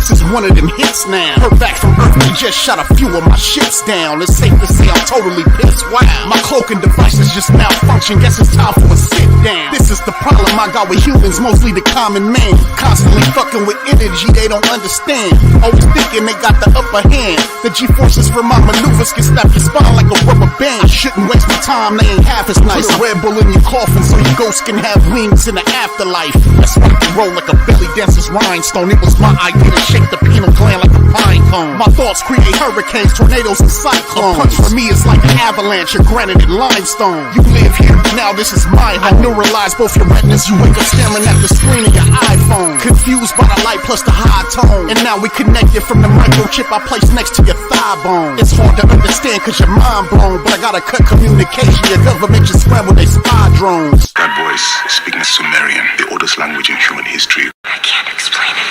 this is one of them hits now. Heard back from Earth, we just shot a few of my ships down. It's safe to say I'm totally pissed. Wow, my cloaking devices just malfunction. Guess it's time for a sit down. This is the problem I got with humans, mostly the common man. Constantly fucking with energy they don't understand. Always thinking they got the upper hand. The G-forces from my maneuvers can snap your spine like a rubber band. I shouldn't waste my time, they ain't half as nice. Put a Red Bull in your coffin so your ghost can have wings in the afterlife. Let's rock and roll like a belly dancer's rhinestone. It was my idea to shake the pineal gland like a pine cone. My thoughts create hurricanes, tornadoes, and cyclones. A punch for me is like an avalanche of granite and limestone. You live here, now this is my home. I neuralize both your retinas, you wake up staring at the screen of your iPhone. Confused by the light plus the high tone. And now we connected from the microchip I placed next to your thigh bone. It's hard to understand cause your mind blown, but I gotta cut communication. Your government just scrambled their spy drones. That voice speaking Sumerian, the oldest language in human history. I can't explain it.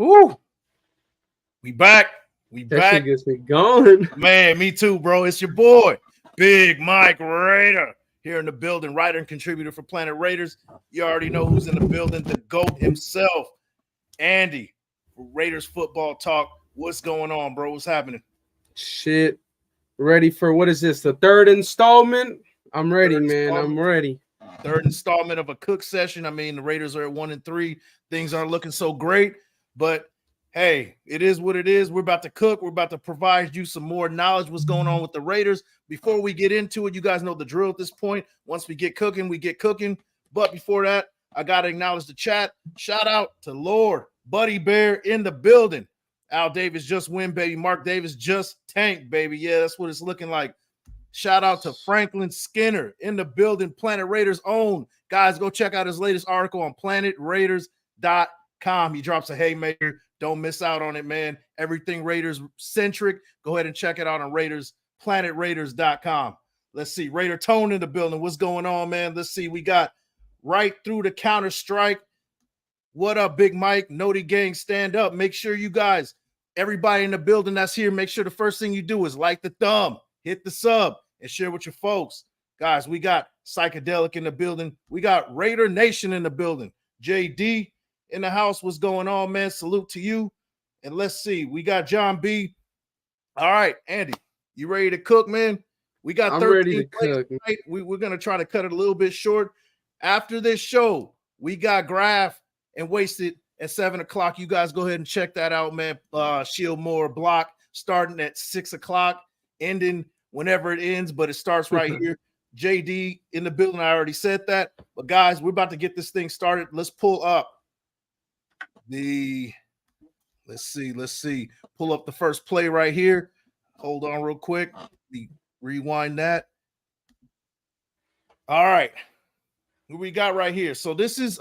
Ooh. We back. We that back. Shit gets me going. Man, me too, bro. It's your boy, Big Mike Raider, here in the building, writer and contributor for Planet Raiders. You already know who's in the building, the GOAT himself, Andy, Raiders Football Talk. What's going on, bro? What's happening? Shit. Ready for, what is this, the third installment? I'm ready, man. I'm ready. Third installment of a cook session. I mean, the Raiders are at 1-3. Things aren't looking so great, but hey, it is what it is. We're about to cook. We're about to provide you some more knowledge what's going on with the Raiders. Before we get into it, you guys know the drill at this point. Once we get cooking, we get cooking. But before that, I got to acknowledge the chat. Shout out to Lord Buddy Bear in the building. Al Davis just win, baby. Mark Davis just tanked, baby. Yeah, that's what it's looking like. Shout out to Franklin Skinner in the building, Planet Raiders own. Guys, go check out his latest article on planetraiders.com. He drops a haymaker. Don't miss out on it, man. Everything Raiders centric. Go ahead and check it out on planetraiders.com. Let's see. Raider Tone in the building. What's going on, man? Let's see. We got right through the counter strike. What up, Big Mike? Noti Gang, stand up. Make sure you guys, everybody in the building that's here, make sure the first thing you do is like the thumb, hit the sub, and share with your folks. Guys, we got Psychedelic in the building. We got Raider Nation in the building. JD in the house. What's going on, man? Salute to you. And let's see. We got John B. All right, Andy, you ready to cook, man? We got I'm 13 ready to cook. Tonight. We're going to try to cut it a little bit short. After this show, we got Graph and Wasted at 7 o'clock. You guys go ahead and check that out, man. Shield Moore block starting at 6 o'clock, ending whenever it ends, but it starts right here. JD in the building. I already said that. But guys, we're about to get this thing started. Let's pull up let's see. Pull up the first play right here. Hold on real quick. Rewind that. All right. Who we got right here? So this is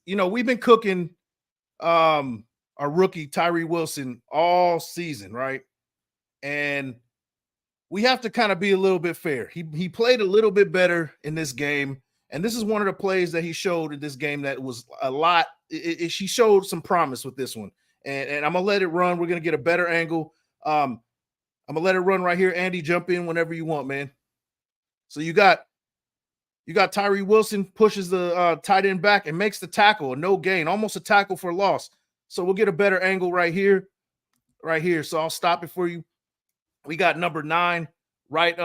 we've been cooking our rookie Tyree Wilson all season, right? And we have to kind of be a little bit fair. He played a little bit better in this game, and this is one of the plays that he showed in this game that was a lot. She showed some promise with this one, and I'm gonna let it run. We're gonna get a better angle. I'm gonna let it run right here. Andy, jump in whenever you want, man. So you got Tyree Wilson pushes the tight end back and makes the tackle, a no gain, almost a tackle for loss. So we'll get a better angle right here. So I'll stop it for you. We got number 9, right?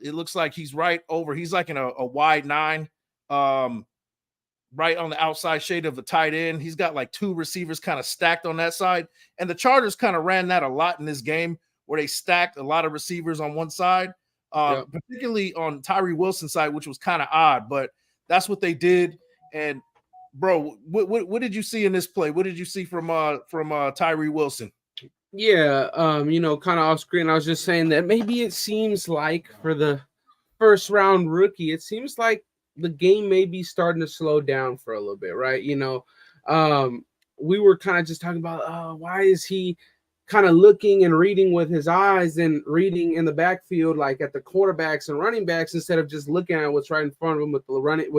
It looks like he's right over. He's like in a wide 9, right on the outside shade of the tight end. He's got like 2 receivers kind of stacked on that side. And the Chargers kind of ran that a lot in this game where they stacked a lot of receivers on one side. Particularly on Tyree Wilson's side, which was kind of odd, but that's what they did. And bro, what did you see in this play? What did you see from Tyree Wilson? Yeah, kind of off screen, I was just saying that maybe it seems like for the first round rookie, it seems like the game may be starting to slow down for a little bit, right? We were kind of just talking about why is he kind of looking and reading with his eyes and reading in the backfield, like at the quarterbacks and running backs, instead of just looking at what's right in front of him with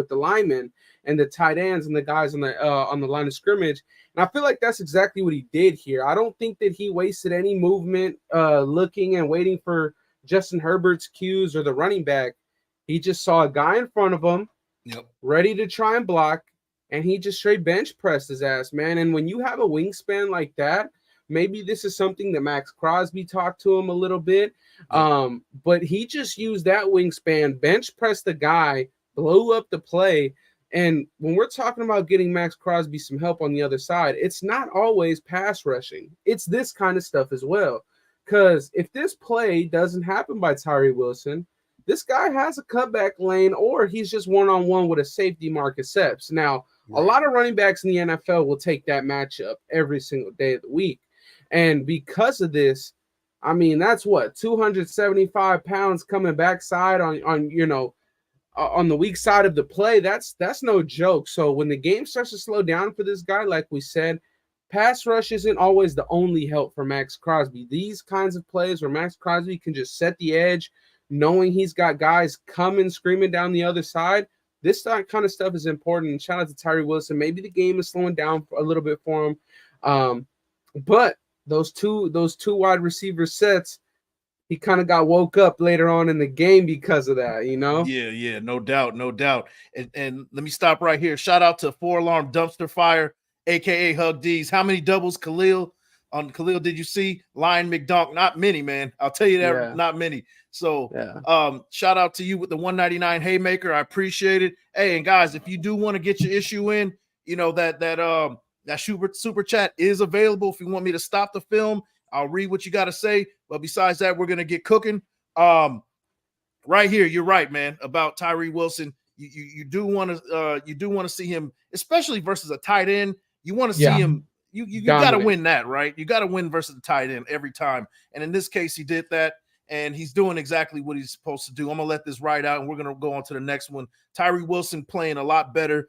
the linemen and the tight ends and the guys on the line of scrimmage. And I feel like that's exactly what he did here. I don't think that he wasted any movement looking and waiting for Justin Herbert's cues or the running back. He just saw a guy in front of him, ready to try and block, and he just straight bench pressed his ass, man. And when you have a wingspan like that, maybe this is something that Max Crosby talked to him a little bit. But he just used that wingspan, bench pressed the guy, blew up the play. And when we're talking about getting Max Crosby some help on the other side, it's not always pass rushing. It's this kind of stuff as well. Because if this play doesn't happen by Tyree Wilson, this guy has a cutback lane, or he's just one-on-one with a safety, Marcus Epps. Now, a lot of running backs in the NFL will take that matchup every single day of the week. And because of this, I mean, that's what, 275 pounds coming backside on the weak side of the play. That's no joke. So when the game starts to slow down for this guy, like we said, pass rush isn't always the only help for Max Crosby. These kinds of plays where Max Crosby can just set the edge, knowing he's got guys coming, screaming down the other side, this kind of stuff is important. And shout out to Tyree Wilson. Maybe the game is slowing down a little bit for him. But those two wide receiver sets, he kind of got woke up later on in the game because of that, you know? Yeah, no doubt. And let me stop right here. Shout out to 4-Alarm Dumpster Fire, aka Hug D's. How many doubles Khalil did you see? Lion McDonk? Not many, man. I'll tell you that, not many. So shout out to you with the 199 haymaker. I appreciate it. Hey, and guys, if you do want to get your issue in, you know that super chat is available. If you want me to stop the film, I'll read what you got to say. But besides that, we're gonna get cooking. Right here, you're right, man, about Tyree Wilson. You do want to see him, especially versus a tight end. You want to see him. You got to win that, right? You got to win versus the tight end every time. And in this case, he did that, and he's doing exactly what he's supposed to do. I'm gonna let this ride out, and we're gonna go on to the next one. Tyree Wilson playing a lot better.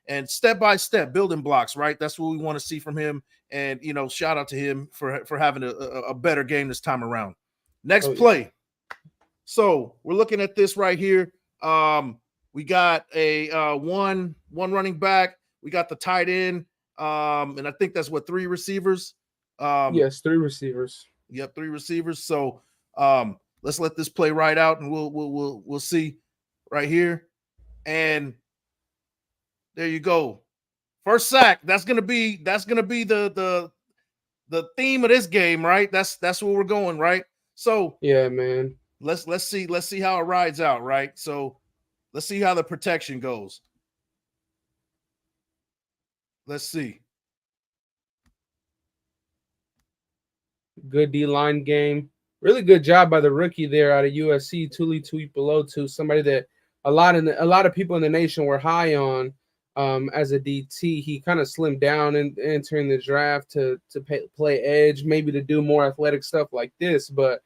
And step by step building blocks, right? That's what we want to see from him. And, you know, shout out to him for having a better game this time around. Next play. So we're looking at this right here. We got a one running back. We got the tight end. And I think that's what, 3 receivers. Yes, 3 receivers. Yep, 3 receivers. So let's let this play right out, and we'll see right here. And there you go. First sack. That's gonna be the theme of this game, right? That's where we're going, right? So yeah, man. Let's see how it rides out, right? So let's see how the protection goes. Let's see. Good D-line game. Really good job by the rookie there out of USC, Tuli Tuipulotu, somebody that a lot of people in the nation were high on. As a DT, he kind of slimmed down and entering the draft to play edge, maybe to do more athletic stuff like this. But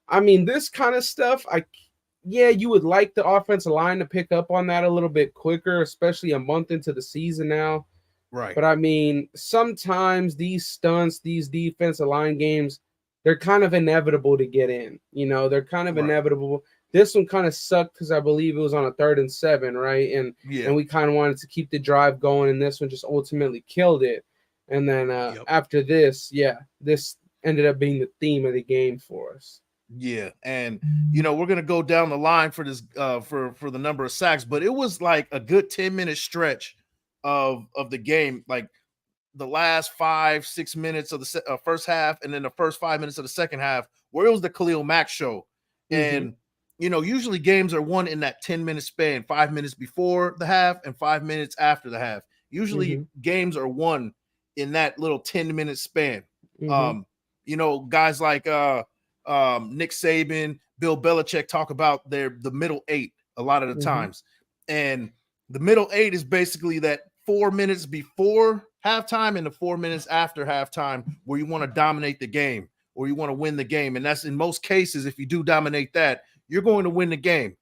I mean, this kind of stuff, you would like the offensive line to pick up on that a little bit quicker, especially a month into the season now. Right. But I mean, sometimes these stunts, these defensive line games, they're kind of inevitable to get in. You know, they're kind of inevitable. This one kind of sucked because I believe it was on a 3rd and 7, right? And we kind of wanted to keep the drive going, and this one just ultimately killed it. And then after this, this ended up being the theme of the game for us. Yeah, and you know, we're gonna go down the line for this for the number of sacks, but it was like a good 10-minute stretch of the game, like the last 5-6 minutes of the first half, and then the first 5 minutes of the second half, where it was the Khalil Mack show. And you know, usually games are won in that 10-minute span, 5 minutes before the half and 5 minutes after the half. Usually games are won in that little 10-minute span. You know, guys like Nick Saban, Bill Belichick talk about the middle 8 a lot of the times. And the middle 8 is basically that 4 minutes before halftime and the 4 minutes after halftime where you want to dominate the game or you want to win the game. And that's in most cases, if you do dominate that, you're going to win the game.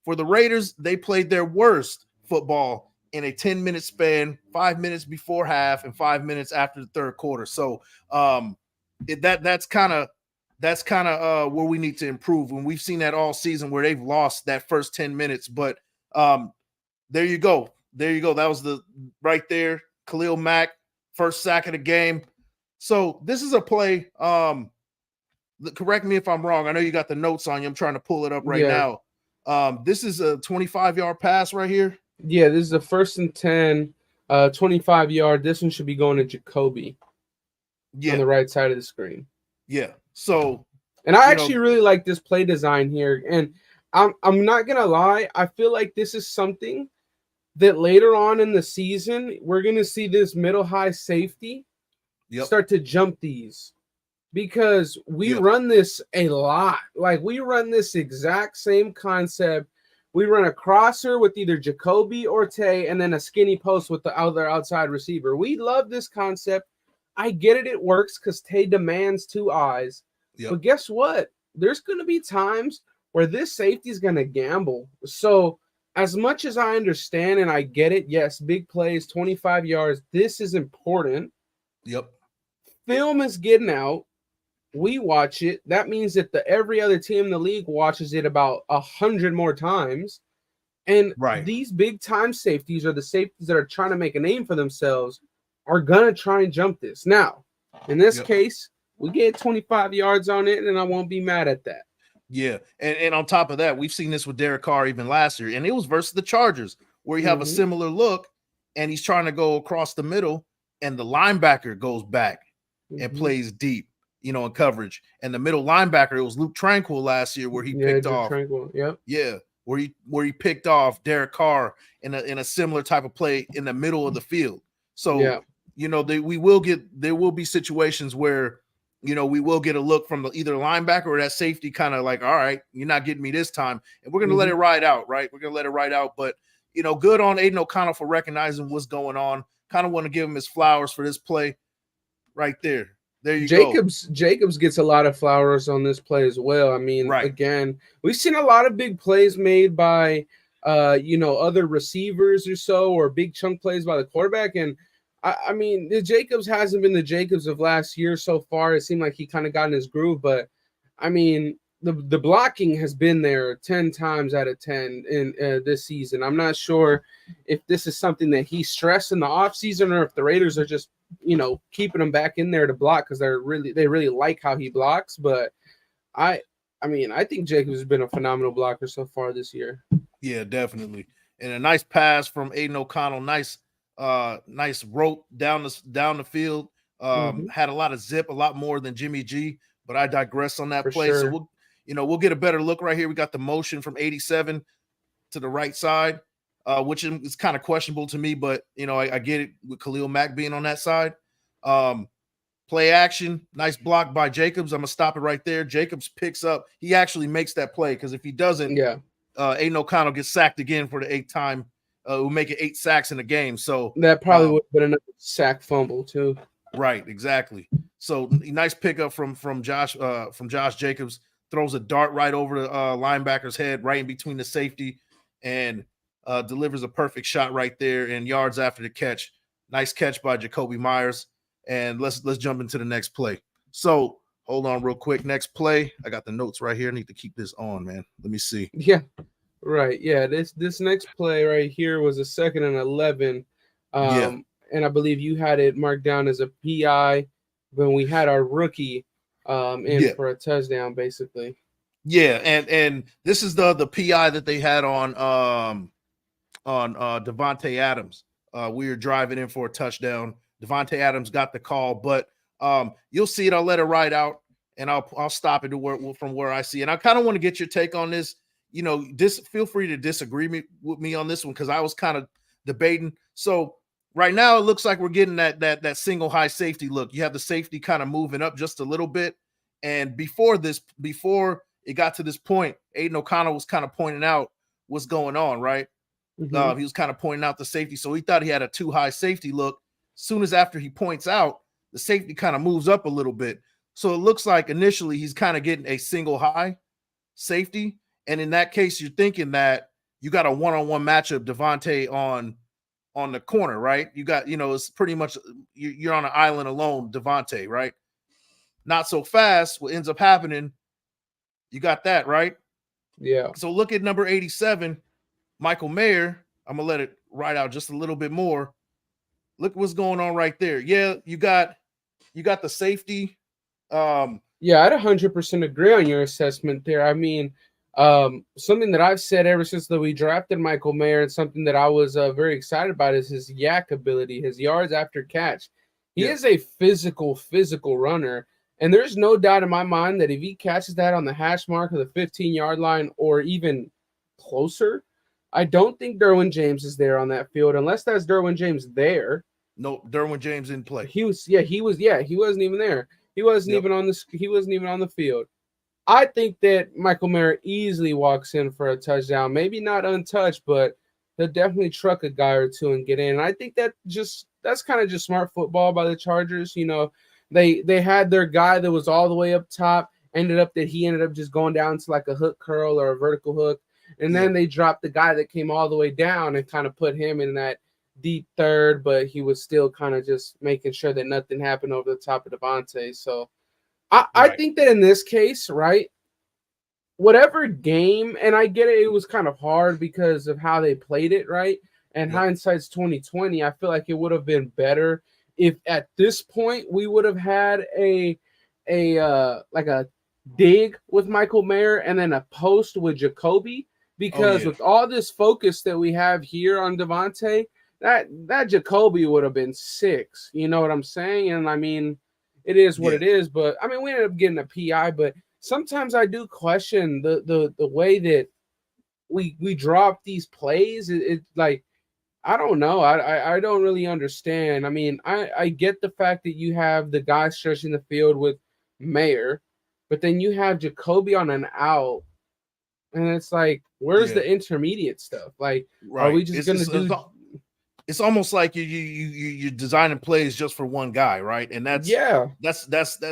For the Raiders, they played their worst football in a 10-minute span, 5 minutes before half and 5 minutes after the third quarter. So that's kind of where we need to improve. And we've seen that all season where they've lost that first 10 minutes. But there you go. That was the right there. Khalil Mack, first sack of the game. So this is a play. Correct me if I'm wrong. I know you got the notes on you. I'm trying to pull it up right now. This is a 25-yard pass right here. Yeah, this is a 1st and 10, 25-yard. This one should be going to Jacoby on the right side of the screen. Yeah. So, and I actually really like this play design here. And I'm not gonna lie, I feel like this is something that later on in the season we're gonna see this middle high safety start to jump these, because we run this a lot. Like, we run this exact same concept. We run a crosser with either Jacoby or Tay, and then a skinny post with the other outside receiver. We love this concept. I get it. It works because Tay demands 2 eyes. But guess what? There's going to be times where this safety is going to gamble. So as much as I understand and I get it, yes, big plays, 25 yards, this is important. Film is getting out. We watch it. That means that every other team in the league watches it about 100 more times. And these big time safeties, or the safeties that are trying to make a name for themselves, are going to try and jump this. Now, in this case, we get 25 yards on it, and I won't be mad at that. Yeah. And on top of that, we've seen this with Derek Carr even last year, and it was versus the Chargers, where you have a similar look, and he's trying to go across the middle, and the linebacker goes back and plays deep, in coverage. And the middle linebacker, it was Luke Tranquil last year, where he picked off. Where he picked off Derek Carr in a similar type of play in the middle of the field. So there will be situations where we will get a look from the either linebacker or that safety, kind of like, all right, you're not getting me this time, and we're gonna let it ride out, right? We're gonna let it ride out. But good on Aiden O'Connell for recognizing what's going on. Kind of want to give him his flowers for this play right there. There you go. Jacobs gets a lot of flowers on this play as well. I mean, again, we've seen a lot of big plays made by other receivers or so, or big chunk plays by the quarterback. And I mean, the Jacobs hasn't been the Jacobs of last year so far. It seemed like he kind of got in his groove, but I mean, the blocking has been there 10 times out of 10 in this season. I'm not sure if this is something that he stressed in the offseason, or if the Raiders are just keeping him back in there to block because they really like how he blocks. But I think Jacobs has been a phenomenal blocker so far this year. Yeah, definitely. And a nice pass from Aiden O'Connell. Nice rope down the field. Had a lot of zip, a lot more than Jimmy G, but I digress on that play. Sure. So we'll get a better look right here. We got the motion from 87 to the right side, which is kind of questionable to me, but I get it with Khalil Mack being on that side. Play action, nice block by Jacobs. I'm gonna stop it right there. Jacobs picks up. He actually makes that play, because if he doesn't, Aiden O'Connell gets sacked again for the 8th time. Will make it 8 sacks in the game. So that probably would have been another sack fumble too. Right, exactly. So nice pickup from Josh Jacobs. Throws a dart right over the linebacker's head, right in between the safety, and delivers a perfect shot right there. And yards after the catch, nice catch by Jacoby Myers. And let's jump into the next play. So hold on real quick. Next play, I got the notes right here. I need to keep this on, man. Let me see. Yeah. Right. Yeah. This next play right here was a 2nd and 11. And I believe you had it marked down as a PI when we had our rookie for a touchdown, basically. Yeah, and this is the PI that they had on Devontae Adams. We were driving in for a touchdown. Devontae Adams got the call, but you'll see it. I'll let it ride out, and I'll stop it from where I see. And I kind of want to get your take on this. Feel free to disagree with me on this one, because I was kind of debating. So right now it looks like we're getting that single high safety look. You have the safety kind of moving up just a little bit, and before it got to this point, Aiden O'Connell was kind of pointing out what's going on, right? He was kind of pointing out the safety, so he thought he had a too high safety look. Soon as after he points out, the safety kind of moves up a little bit. So it looks like initially he's kind of getting a single high safety. And in that case, you're thinking that you got a one-on-one matchup, Devontae on the corner, right? You got, it's pretty much you're on an island alone, Devontae, right? Not so fast. What ends up happening, you got that, right? Yeah. So look at number 87, Michael Mayer. I'm gonna let it ride out just a little bit more. Look what's going on right there. Yeah, you got the safety. Yeah, I'd 100% agree on your assessment there. I mean, Something that I've said ever since that we drafted Michael Mayer, and something that I was very excited about is his yak ability, his yards after catch. He is a physical runner, and there's no doubt in my mind that if he catches that on the hash mark of the 15-yard line or even closer, I don't think Derwin James is there on that field unless that's Derwin James there. No, Derwin James didn't play. He wasn't even there. He wasn't even on the field. I think that Michael Mayer easily walks in for a touchdown. Maybe not untouched, but he'll definitely truck a guy or two and get in. And I think that's kind of just smart football by the Chargers. You know, they had their guy that was all the way up top, ended up just going down to like a hook curl or a vertical hook. And then they dropped the guy that came all the way down and kind of put him in that deep third, but he was still kind of just making sure that nothing happened over the top of Devontae. So I think that in this case, right, whatever game, and I get it was kind of hard because of how they played it, right? And hindsight's 2020. I feel like it would have been better if at this point we would have had a dig with Michael Mayer and then a post with Jacoby, because with all this focus that we have here on Devontae, that Jacoby would have been 6. You know what I'm saying? And I mean, it is what it is, but I mean, we ended up getting a PI, but sometimes I do question the way that we drop these plays. It's like, I don't know. I don't really understand. I mean, I get the fact that you have the guy stretching the field with Mayer, but then you have Jacoby on an out, and it's like, where's the intermediate stuff? Like, are we just going to do? It's almost like you're designing plays just for one guy, right? And that's a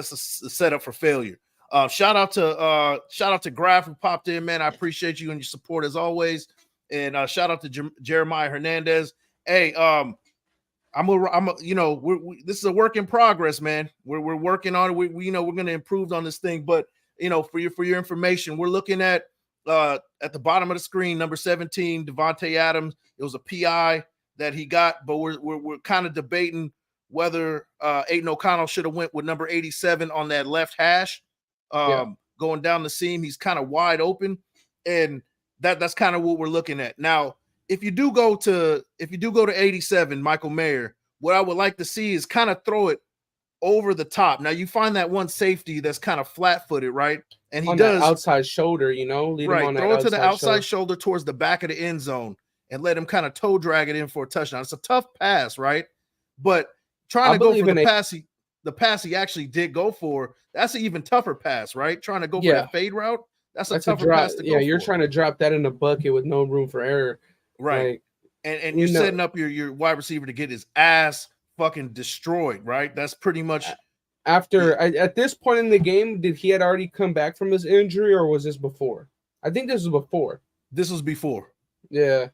setup for failure. Shout out to Graf who popped in, man. I appreciate you and your support as always. And shout out to Jeremiah Hernandez. Hey, this is a work in progress, man. We're working on it. We're going to improve on this thing. But for your information, we're looking at the bottom of the screen, number 17, Devontae Adams. It was a PI that he got, but we're kind of debating whether Aiden O'Connell should have went with number 87 on that left hash. Going down the seam, he's kind of wide open, and that's kind of what we're looking at now. If you do go to 87, Michael Mayer, what I would like to see is kind of throw it over the top. Now you find that one safety that's kind of flat-footed, right? And he does outside shoulder, lead him on that throw it to the outside shoulder towards the back of the end zone and let him kind of toe drag it in for a touchdown. It's a tough pass, right? But trying to go for the pass he actually did go for, that's an even tougher pass, right? Trying to go for that fade route, that's a tougher pass to go for. You're trying to drop that in a bucket with no room for error. Right. Like, and you're setting up your wide receiver to get his ass fucking destroyed, right? That's pretty much at this point in the game. Did he had already come back from his injury, or was this before? I think this was before. This was before. Yeah.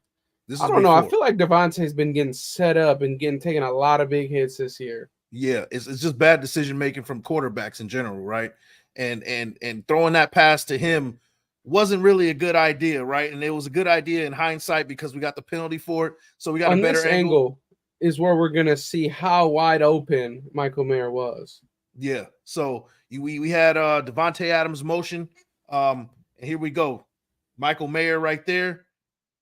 I don't know. I feel like Devontae's been getting set up and taking a lot of big hits this year. Yeah, it's just bad decision making from quarterbacks in general, right? And throwing that pass to him wasn't really a good idea, right? And it was a good idea in hindsight because we got the penalty for it, so we got a better angle. Is where we're gonna see how wide open Michael Mayer was. Yeah. So we had Devontae Adams motion, and here we go, Michael Mayer right there.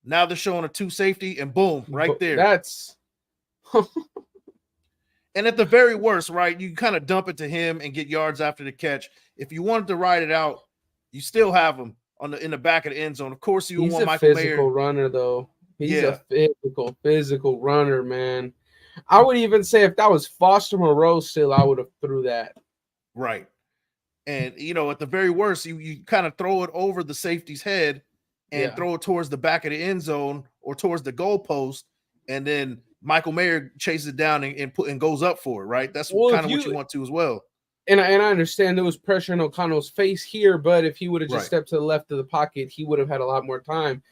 Now they're showing a 2 safety, and boom, right there. That's and at the very worst, right, you kind of dump it to him and get yards after the catch. If you wanted to ride it out, you still have him in the back of the end zone. Of course, you want Michael Mayer. He's a physical runner, though. He's a physical runner, man. I would even say if that was Foster Moreau still, I would have threw that. Right. And, at the very worst, you kind of throw it over the safety's head and throw it towards the back of the end zone or towards the goalpost, and then Michael Mayer chases it down and goes up for it, right? That's kind of what you want to as well. And I understand there was pressure in O'Connell's face here, but if he would have just stepped to the left of the pocket, he would have had a lot more time.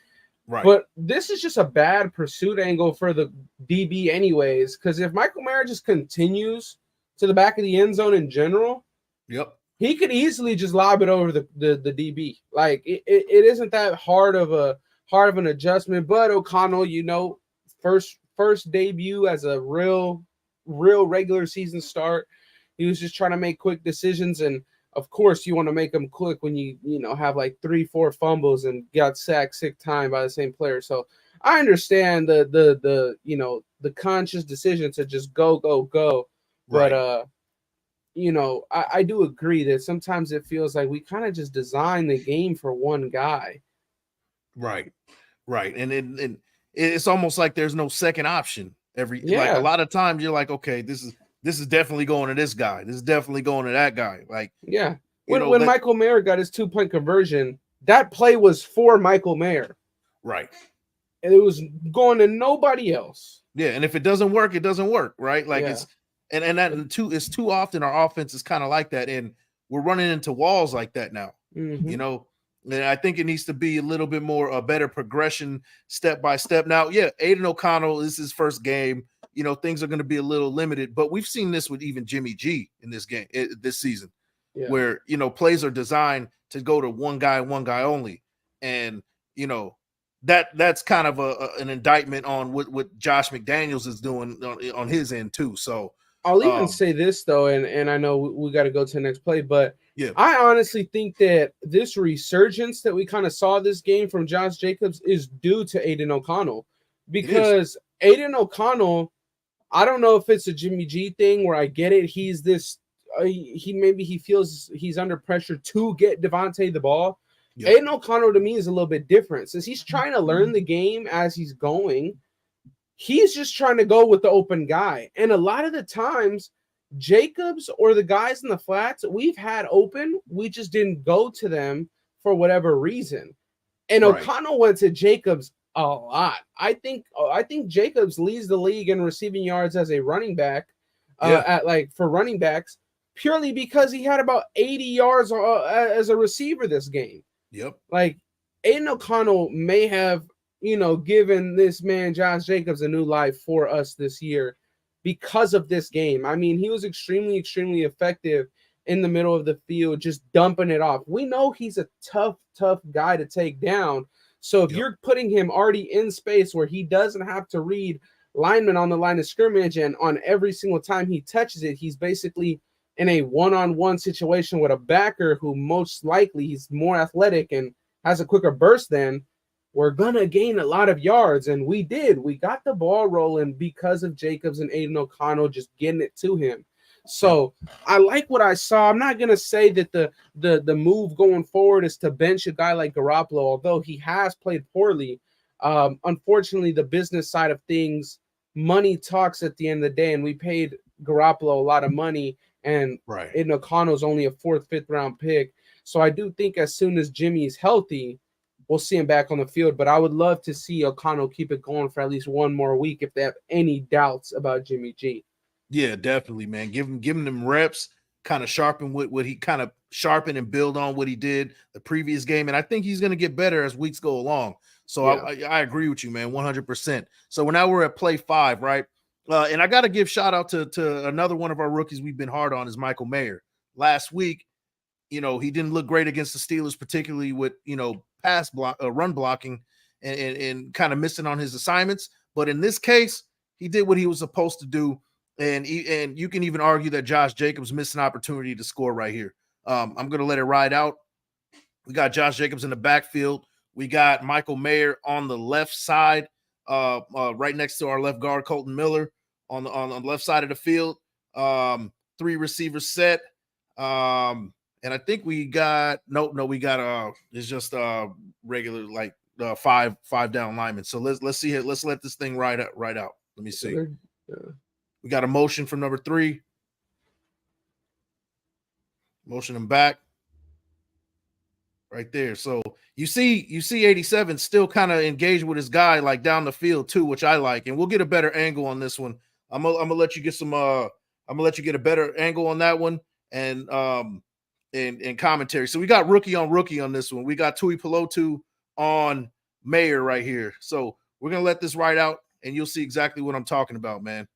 Right. But this is just a bad pursuit angle for the DB anyways, because if Michael Mayer just continues to the back of the end zone in general, he could easily just lob it over the DB. Like it isn't that hard of an adjustment. But O'Connell, first debut as a real regular season start, he was just trying to make quick decisions. And of course, you want to make them quick when you have like 3-4 fumbles and got sacked 6 times by the same player. So I understand the conscious decision to just go. But Right. I do agree that sometimes it feels like we kind of just design the game for one guy. Right. And it's almost like there's no second option. Like a Yeah. lot of times you're like, okay, this is definitely going to this guy. This is definitely going to that guy. Like, Yeah. you know, When that Michael Mayer got his 2-point conversion, that play was for Michael Mayer. right. And it was going to nobody else. Yeah, and if it doesn't work, it doesn't work, right? Like Yeah. it's it's too often our offense is kind of like that, and we're running into walls like that now. Mhm. You know, and I think it needs to be a little bit more a better progression step by step. Now, yeah, Aiden O'Connell is his first game. You know, things are going to be a little limited, but we've seen this with even Jimmy G in this game this season, Yeah. where plays are designed to go to one guy only, and that's kind of an indictment on what Josh McDaniels is doing on his end too. So I'll even say this though, and I know we got to go to the next play, but yeah, I honestly think that this resurgence that we kind of saw this game from Josh Jacobs is due to Aiden O'Connell, because Aiden O'Connell, I don't know if it's a Jimmy G thing where I get it. He's this, he feels he's under pressure to get Devontae the ball. Yep. Aiden O'Connell to me is a little bit different since he's trying to learn the game as he's going. He's just trying to go with the open guy. And a lot of the times, Jacobs or the guys in the flats we've had open, we just didn't go to them for whatever reason. And Right. O'Connell went to Jacobs a lot. I think Jacobs leads the league in receiving yards as a running back, for running backs, purely because he had about 80 yards as a receiver this game. Yep. Like, Aiden O'Connell may have given this man Josh Jacobs a new life for us this year because of this game. I mean, he was extremely, extremely effective in the middle of the field, just dumping it off. We know he's a tough guy to take down. So if you're putting him already in space where he doesn't have to read linemen on the line of scrimmage, and on every single time he touches it, he's basically in a one-on-one situation with a backer who most likely he's more athletic and has a quicker burst than, we're going to gain a lot of yards. And we did. We got the ball rolling because of Jacobs and Aiden O'Connell just getting it to him. So I like what I saw. I'm not going to say that the move going forward is to bench a guy like Garoppolo, although he has played poorly. Unfortunately, the business side of things, money talks at the end of the day, and we paid Garoppolo a lot of money, and Aiden O'Connell's only a 4th, 5th round pick. So I do think as soon as Jimmy's healthy, we'll see him back on the field. But I would love to see O'Connell keep it going for at least one more week if they have any doubts about Jimmy G. Yeah, definitely, man. Give him them reps, kind of sharpen what he kind of sharpen and build on what he did the previous game. And I think he's going to get better as weeks go along. So I agree with you, man, 100%. So we're at play 5, right? And I got to give shout out to another one of our rookies we've been hard on is Michael Mayer. Last week, he didn't look great against the Steelers, particularly with, run blocking and kind of missing on his assignments. But in this case, he did what he was supposed to do. And you can even argue that Josh Jacobs missed an opportunity to score right here. I'm going to let it ride out. We got Josh Jacobs in the backfield. We got Michael Mayer on the left side, right next to our left guard, Colton Miller, on the left side of the field. 3 receivers set. And I think we got it's just regular like 5 down linemen. So let's see it. Let's let this thing ride out. Let me see. We got a motion from number 3. Motion him back. Right there. So you see 87 still kind of engaged with his guy like down the field too, which I like. And we'll get a better angle on this one. I'm gonna let you get some I'm gonna let you get a better angle on that one and commentary. So we got rookie on this one. We got Tui Pelotu on Mayer right here. So we're gonna let this ride out and you'll see exactly what I'm talking about, man.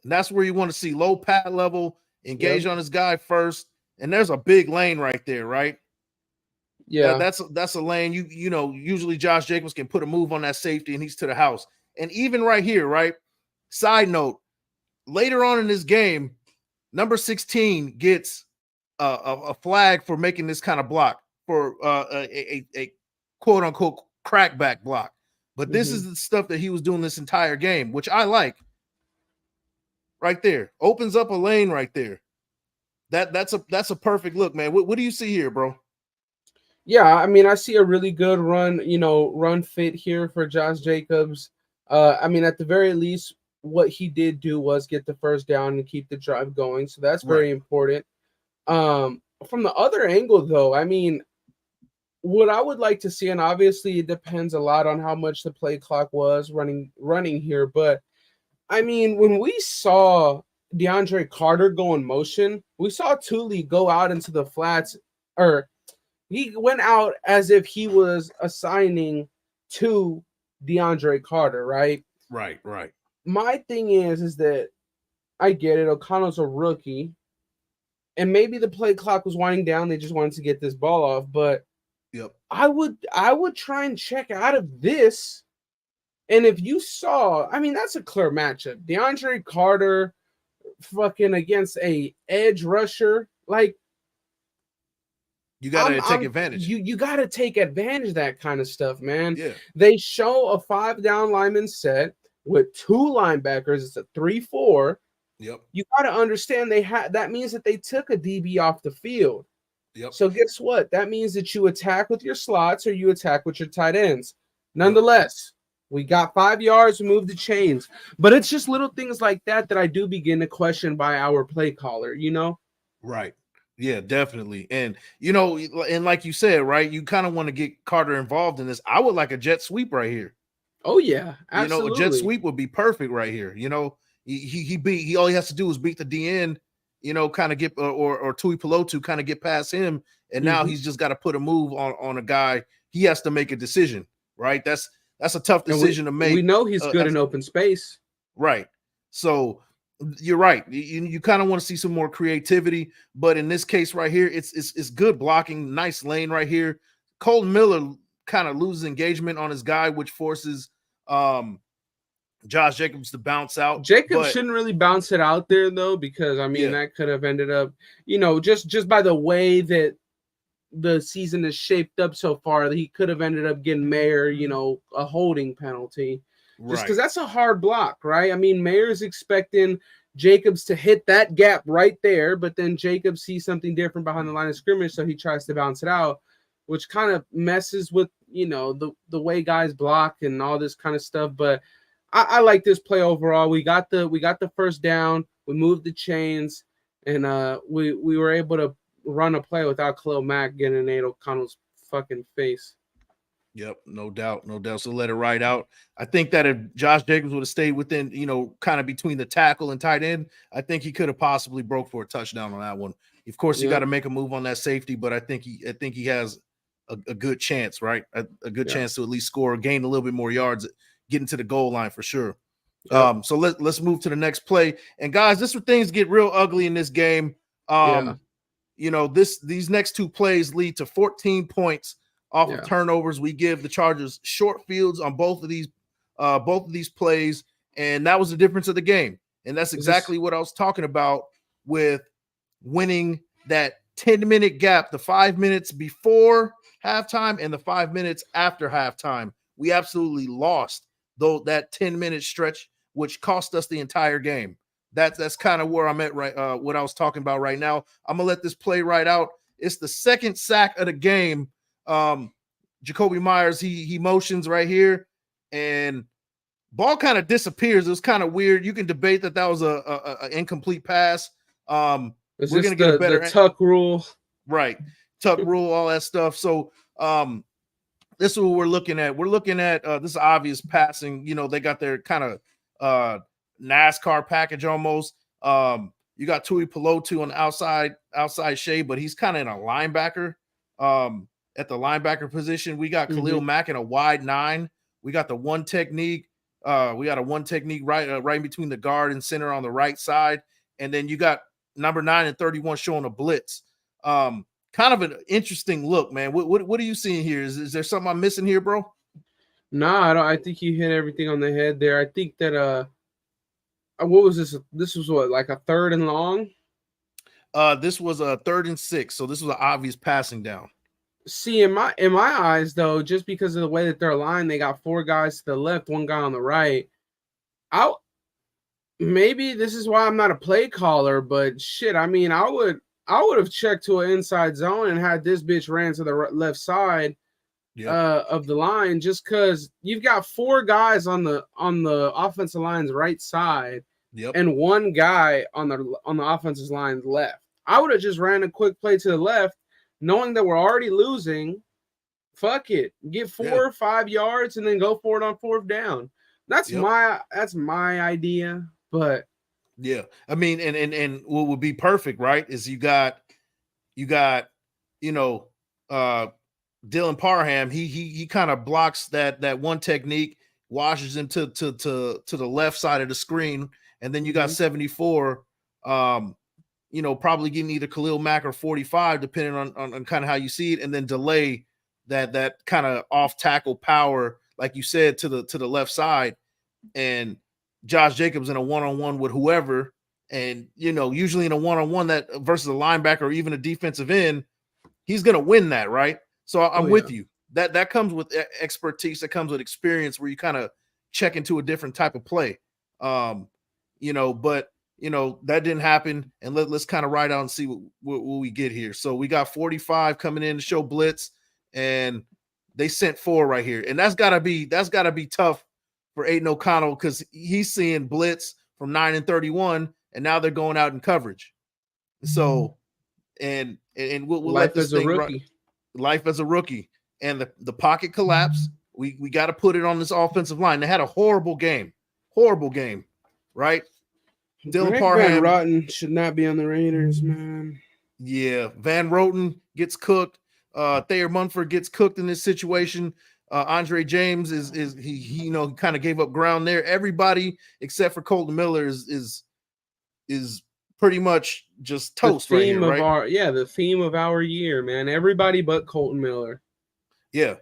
And that's where you want to see low pad level, engage on his guy first. And there's a big lane right there, right? Yeah. That's a lane. Usually Josh Jacobs can put a move on that safety and he's to the house. And even right here, right? Side note, later on in this game, Number 16 gets a flag for making this kind of block for a quote unquote crackback block. But this is the stuff that he was doing this entire game, which I like. Right there, opens up a lane right there. That's a perfect look, man. What do you see here, bro? Yeah, I mean, I see a really good run, run fit here for Josh Jacobs. I mean, at the very least, what he did do was get the first down and keep the drive going. So that's very important. From the other angle, though, I mean, what I would like to see, and obviously it depends a lot on how much the play clock was running here, but I mean, when we saw DeAndre Carter go in motion, we saw Thule go out into the flats, or he went out as if he was assigning to DeAndre Carter, right? Right. My thing is that I get it. O'Connell's a rookie, and maybe the play clock was winding down. They just wanted to get this ball off, but I would try and check out of this. And if you saw, I mean, that's a clear matchup. DeAndre Carter fucking against a edge rusher, like, you gotta take advantage. You gotta take advantage of that kind of stuff, man. Yeah. They show a 5-down lineman set with 2 linebackers. It's a 3-4. Yep. You gotta understand that means that they took a DB off the field. Yep. So guess what? That means that you attack with your slots or you attack with your tight ends. Nonetheless, we got 5 yards, we moved the chains. But it's just little things like that I do begin to question by our play caller, Right. Yeah, definitely. And, and like you said, right, you kind of want to get Carter involved in this. I would like a jet sweep right here. Oh, yeah, absolutely. A jet sweep would be perfect right here. He all he has to do is beat the DN, kind of get or Tui Pelotu kind of get past him. And now he's just got to put a move on a guy. He has to make a decision, right? That's a tough decision to make. We know he's good in open space. Right. So you're right. You kind of want to see some more creativity, but in this case right here, it's good blocking, nice lane right here. Colton Miller kind of loses engagement on his guy, which forces Josh Jacobs to bounce out. Jacobs shouldn't really bounce it out there though, because I mean that could have ended up, just by the way that the season is shaped up so far, that he could have ended up getting Mayer, a holding penalty. Just because that's a hard block, right? I mean, Mayer's expecting Jacobs to hit that gap right there, but then Jacobs sees something different behind the line of scrimmage, so he tries to bounce it out, which kind of messes with, the way guys block and all this kind of stuff. But I like this play overall. We got the first down, we moved the chains, and we were able to run a play without Khalil Mack getting in Nate O'Connell's fucking face. Yep, no doubt. So let it ride out. I think that if Josh Jacobs would have stayed within, kind of between the tackle and tight end, I think he could have possibly broke for a touchdown on that one. Of course, you got to make a move on that safety, but I think he has a good chance, right? A good chance to at least score, gain a little bit more yards, getting to the goal line for sure. Yep. So let's move to the next play. And guys, this is where things get real ugly in this game. These next 2 plays lead to 14 points off of turnovers. We give the Chargers short fields on both of these plays, and that was the difference of the game. And that's exactly what I was talking about with winning that 10-minute gap, the 5 minutes before halftime and the 5 minutes after halftime. We absolutely lost that 10-minute stretch, which cost us the entire game. That's kind of where I'm at right. What I was talking about right now. I'm gonna let this play right out. It's the second sack of the game. Jacoby Myers, he motions right here, and ball kind of disappears. It was kind of weird. You can debate that was a incomplete pass. We're gonna get a better tuck rule, right? Tuck rule, all that stuff. So this is what we're looking at. We're looking at this obvious passing. They got their kind of NASCAR package almost. You got Tui Pelotu on the outside shade, but he's kind of in a linebacker. At the linebacker position, we got Khalil Mack in a wide 9. We got the one technique. We got a one technique right between the guard and center on the right side, and then you got number 9 and 31 showing a blitz. Kind of an interesting look, man. What are you seeing here? Is there something I'm missing here, bro? No, I think you hit everything on the head there. I think that what was this? This was what, like a 3rd and long? This was a 3rd and 6, so this was an obvious passing down. See, in my eyes, though, just because of the way that they're aligned, they got 4 guys to the left, 1 guy on the right. Maybe this is why I'm not a play caller, but shit, I mean, I would have checked to an inside zone and had this bitch ran to the left side of the line, just because you've got 4 guys on the offensive line's right side, and 1 guy on the offensive line's left. I would have just ran a quick play to the left, knowing that we're already losing. Fuck it, get 4 or 5 yards and then go for it on 4th down. That's my idea. But yeah, I mean, and what would be perfect, right, is you got Dylan Parham. He kind of blocks that one technique, washes him to the left side of the screen, and then you got 74. Probably getting either Khalil Mack or 45, depending on kind of how you see it, and then delay that kind of off tackle power, like you said, to the left side, and Josh Jacobs in a one-on-one with whoever, and usually in a one-on-one that versus a linebacker or even a defensive end, he's gonna win that, right? So I'm with you. That comes with expertise, that comes with experience, where you kind of check into a different type of play. But that didn't happen, and let's kind of ride out and see what we get here. So we got 45 coming in to show blitz, and they sent 4 right here, and that's gotta be tough for Aiden O'Connell, because he's seeing blitz from 9 and 31, and now they're going out in coverage. So, and we'll let this thing run. Life as a rookie, and the pocket collapse. We got to put it on this offensive line. They had a horrible game, right? Dylan Parham, Van Roten should not be on the Raiders, man. Yeah, Van Roten gets cooked. Thayer Munford gets cooked in this situation. Andre James is he kind of gave up ground there. Everybody except for Colton Miller is pretty much just toast right here, right? The theme of our year, man. Everybody but Colton Miller. Yeah,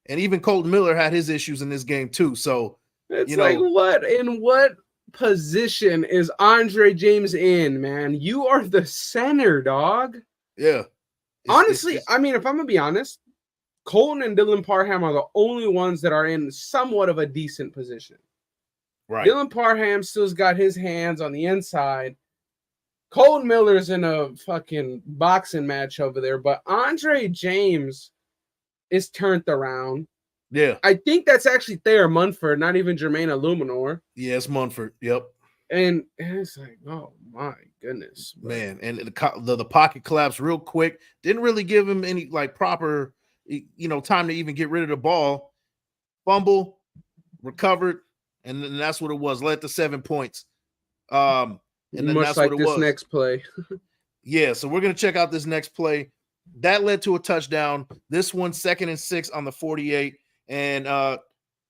and even Colton Miller had his issues in this game too. So it's what position is Andre James in, man? You are the center, dog. Yeah. Honestly, I mean, if I'm gonna be honest, Colton and Dylan Parham are the only ones that are in somewhat of a decent position. Right. Dylan Parham still's got his hands on the inside. Colton Miller's in a fucking boxing match over there, but Andre James is turned around. Yeah. I think that's actually Thayer Munford, not even Jermaine Illuminor. Yeah, it's Munford. Yep. And it's like, oh my goodness, man. And the pocket collapsed real quick. Didn't really give him any proper time to even get rid of the ball. Fumble, recovered, and then that's what it was. Led to 7 points. And then much that's like what it was. Next play. Yeah, so we're gonna check out this next play. That led to a touchdown. This one, 2nd and 6 on the 48. And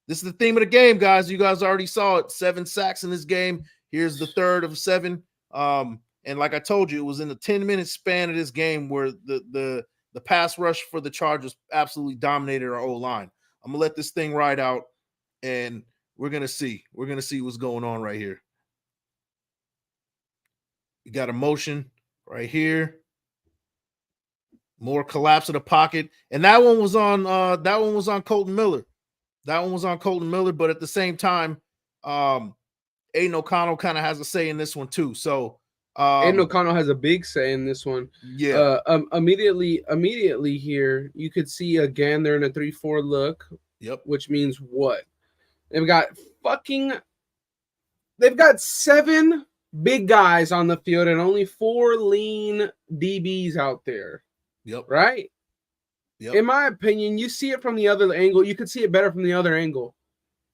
this is the theme of the game, guys. You guys already saw it. 7 sacks in this game. Here's the 3rd of 7. And like I told you, it was in the 10-minute span of this game where the pass rush for the Chargers absolutely dominated our O-line. I'm gonna let this thing ride out, and we're gonna see. We're gonna see what's going on right here. You got a motion right here. More collapse of the pocket, and that one was on Colton Miller. That one was on Colton Miller, but at the same time, Aiden O'Connell kind of has a say in this one too. So Aiden O'Connell has a big say in this one. Yeah. Immediately here, you could see again they're in a 3-4 look. Yep. Which means what? They've got 7 big guys on the field and only 4 lean DBs out there. Yep. Right? Yep. In my opinion, you see it from the other angle. You could see it better from the other angle.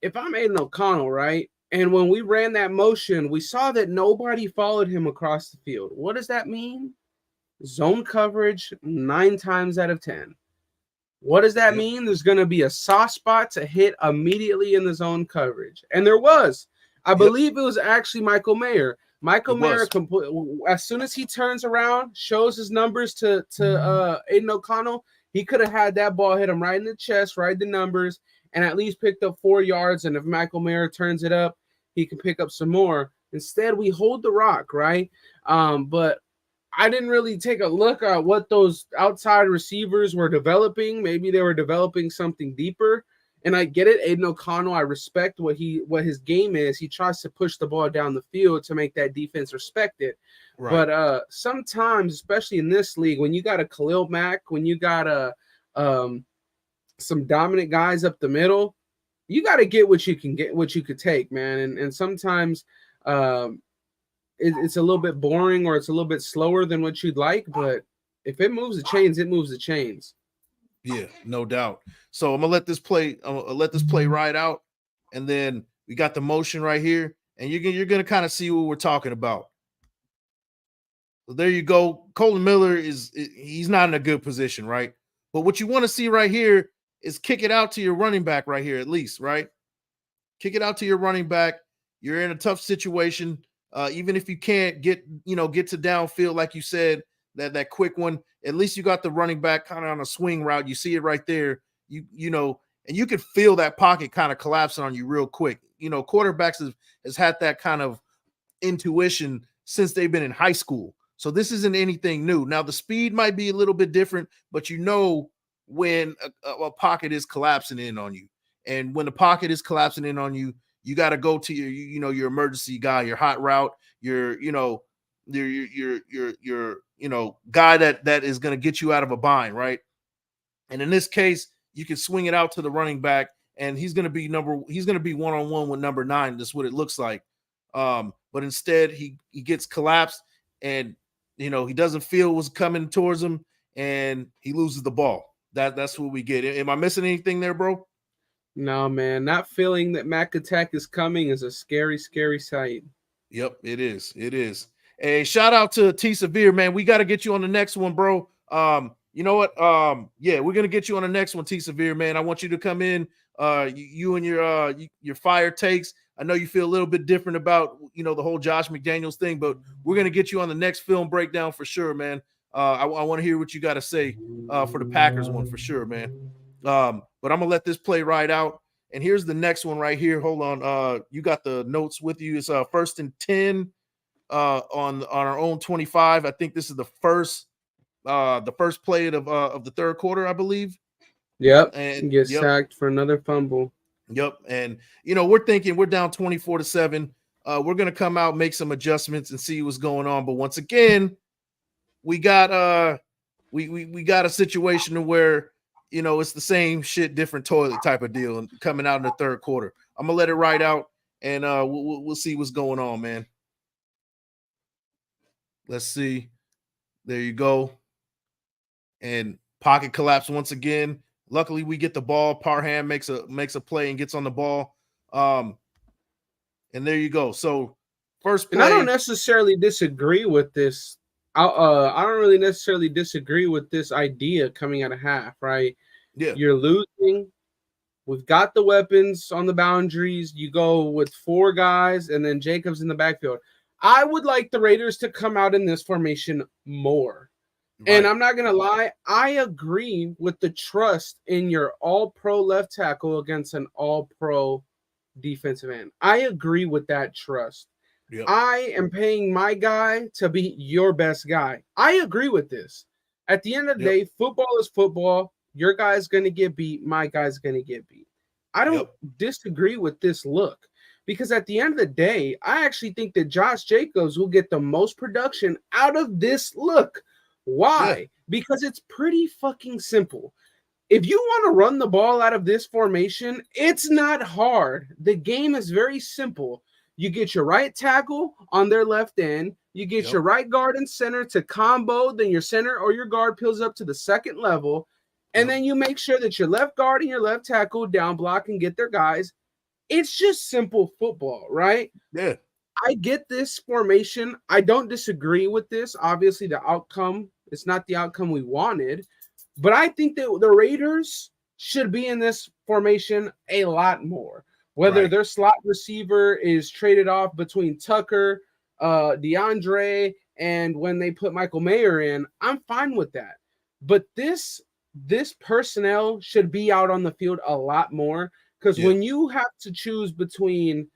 If I'm Aiden O'Connell, right? And when we ran that motion, we saw that nobody followed him across the field. What does that mean? Zone coverage 9 times out of 10. What does that mean? There's going to be a soft spot to hit immediately in the zone coverage. And there was. I believe it was actually Michael Mayer. Michael Mayer, as soon as he turns around, shows his numbers to Aiden O'Connell, he could have had that ball hit him right in the chest, right the numbers, and at least picked up 4 yards. And if Michael Mayer turns it up, he can pick up some more. Instead, we hold the rock, right? But I didn't really take a look at what those outside receivers were developing. Maybe they were developing something deeper. And I get it, Aiden O'Connell. I respect what his game is. He tries to push the ball down the field to make that defense respect it. Right. But sometimes, especially in this league, when you got a Khalil Mack, when you got some dominant guys up the middle, you got to get what you can get, what you could take, man. And sometimes it's a little bit boring or it's a little bit slower than what you'd like. But if it moves the chains, it moves the chains. Yeah, no doubt. So I'm gonna let this play. Right out, and then we got the motion right here, and you're gonna kind of see what we're talking about. So there you go. Colton Miller he's not in a good position, right? But what you want to see right here is kick it out to your running back right here, at least, right? Kick it out to your running back. You're in a tough situation. Even if you can't get to downfield, like you said, that quick one, at least you got the running back kind of on a swing route. You see it right there. And you could feel that pocket kind of collapsing on you real quick. Quarterbacks has had that kind of intuition since they've been in high school. So this isn't anything new. Now the speed might be a little bit different, but when a pocket is collapsing in on you. And when the pocket is collapsing in on you, you got to go to your emergency guy, your hot route, your guy that is going to get you out of a bind, right? And in this case, you can swing it out to the running back, and he's going to be one-on-one with number 9. That's what it looks like. But instead, he gets collapsed, and he doesn't feel what's coming towards him, and he loses the ball. That's what we get. Am I missing anything there, bro? No, man. Not feeling that Mac attack is coming is a scary, scary sight. Yep, it is. It is. Hey, shout out to T Severe, man. We got to get you on the next one, bro. You know what? Yeah, we're gonna get you on the next one, T Severe, man. I want you to come in. You and your fire takes. I know you feel a little bit different about the whole Josh McDaniels thing, but we're gonna get you on the next film breakdown for sure, man. I want to hear what you got to say for the Packers one for sure, man. But I'm gonna let this play right out. And here's the next one right here. Hold on. You got the notes with you. It's 1st and 10 on our own 25. I think this is the first play of the third quarter, I believe. Yep. And get sacked for another fumble. Yep. And we're thinking we're down 24-7. We're gonna come out, make some adjustments, and see what's going on. But once again, we got we got a situation where it's the same shit, different toilet type of deal, and coming out in the third quarter. I'm gonna let it ride out, and we'll see what's going on, man. Let's see. There you go. And pocket collapse once again. Luckily, we get the ball. Parham makes a play and gets on the ball. And there you go. So first play. And I don't necessarily disagree with this. I don't really necessarily disagree with this idea coming out of half, right? Yeah. You're losing. We've got the weapons on the boundaries. You go with 4 guys and then Jacobs in the backfield. I would like the Raiders to come out in this formation more. Right. And I'm not going to lie, I agree with the trust in your all-pro left tackle against an all-pro defensive end. I agree with that trust. Yep. I am paying my guy to be your best guy. I agree with this. At the end of the day, football is football. Your guy's going to get beat. My guy's going to get beat. I don't disagree with this look because at the end of the day, I actually think that Josh Jacobs will get the most production out of this look. Why? Yeah. Because it's pretty fucking simple. If you want to run the ball out of this formation, it's not hard. The game is very simple. You get your right tackle on their left end. You get your right guard and center to combo. Then your center or your guard peels up to the second level. And then you make sure that your left guard and your left tackle down block and get their guys. It's just simple football, right? Yeah. I get this formation. I don't disagree with this. Obviously, the outcome is not the outcome we wanted. But I think that the Raiders should be in this formation a lot more. Whether their slot receiver is traded off between Tucker, DeAndre, and when they put Michael Mayer in, I'm fine with that. But this personnel should be out on the field a lot more because when you have to choose between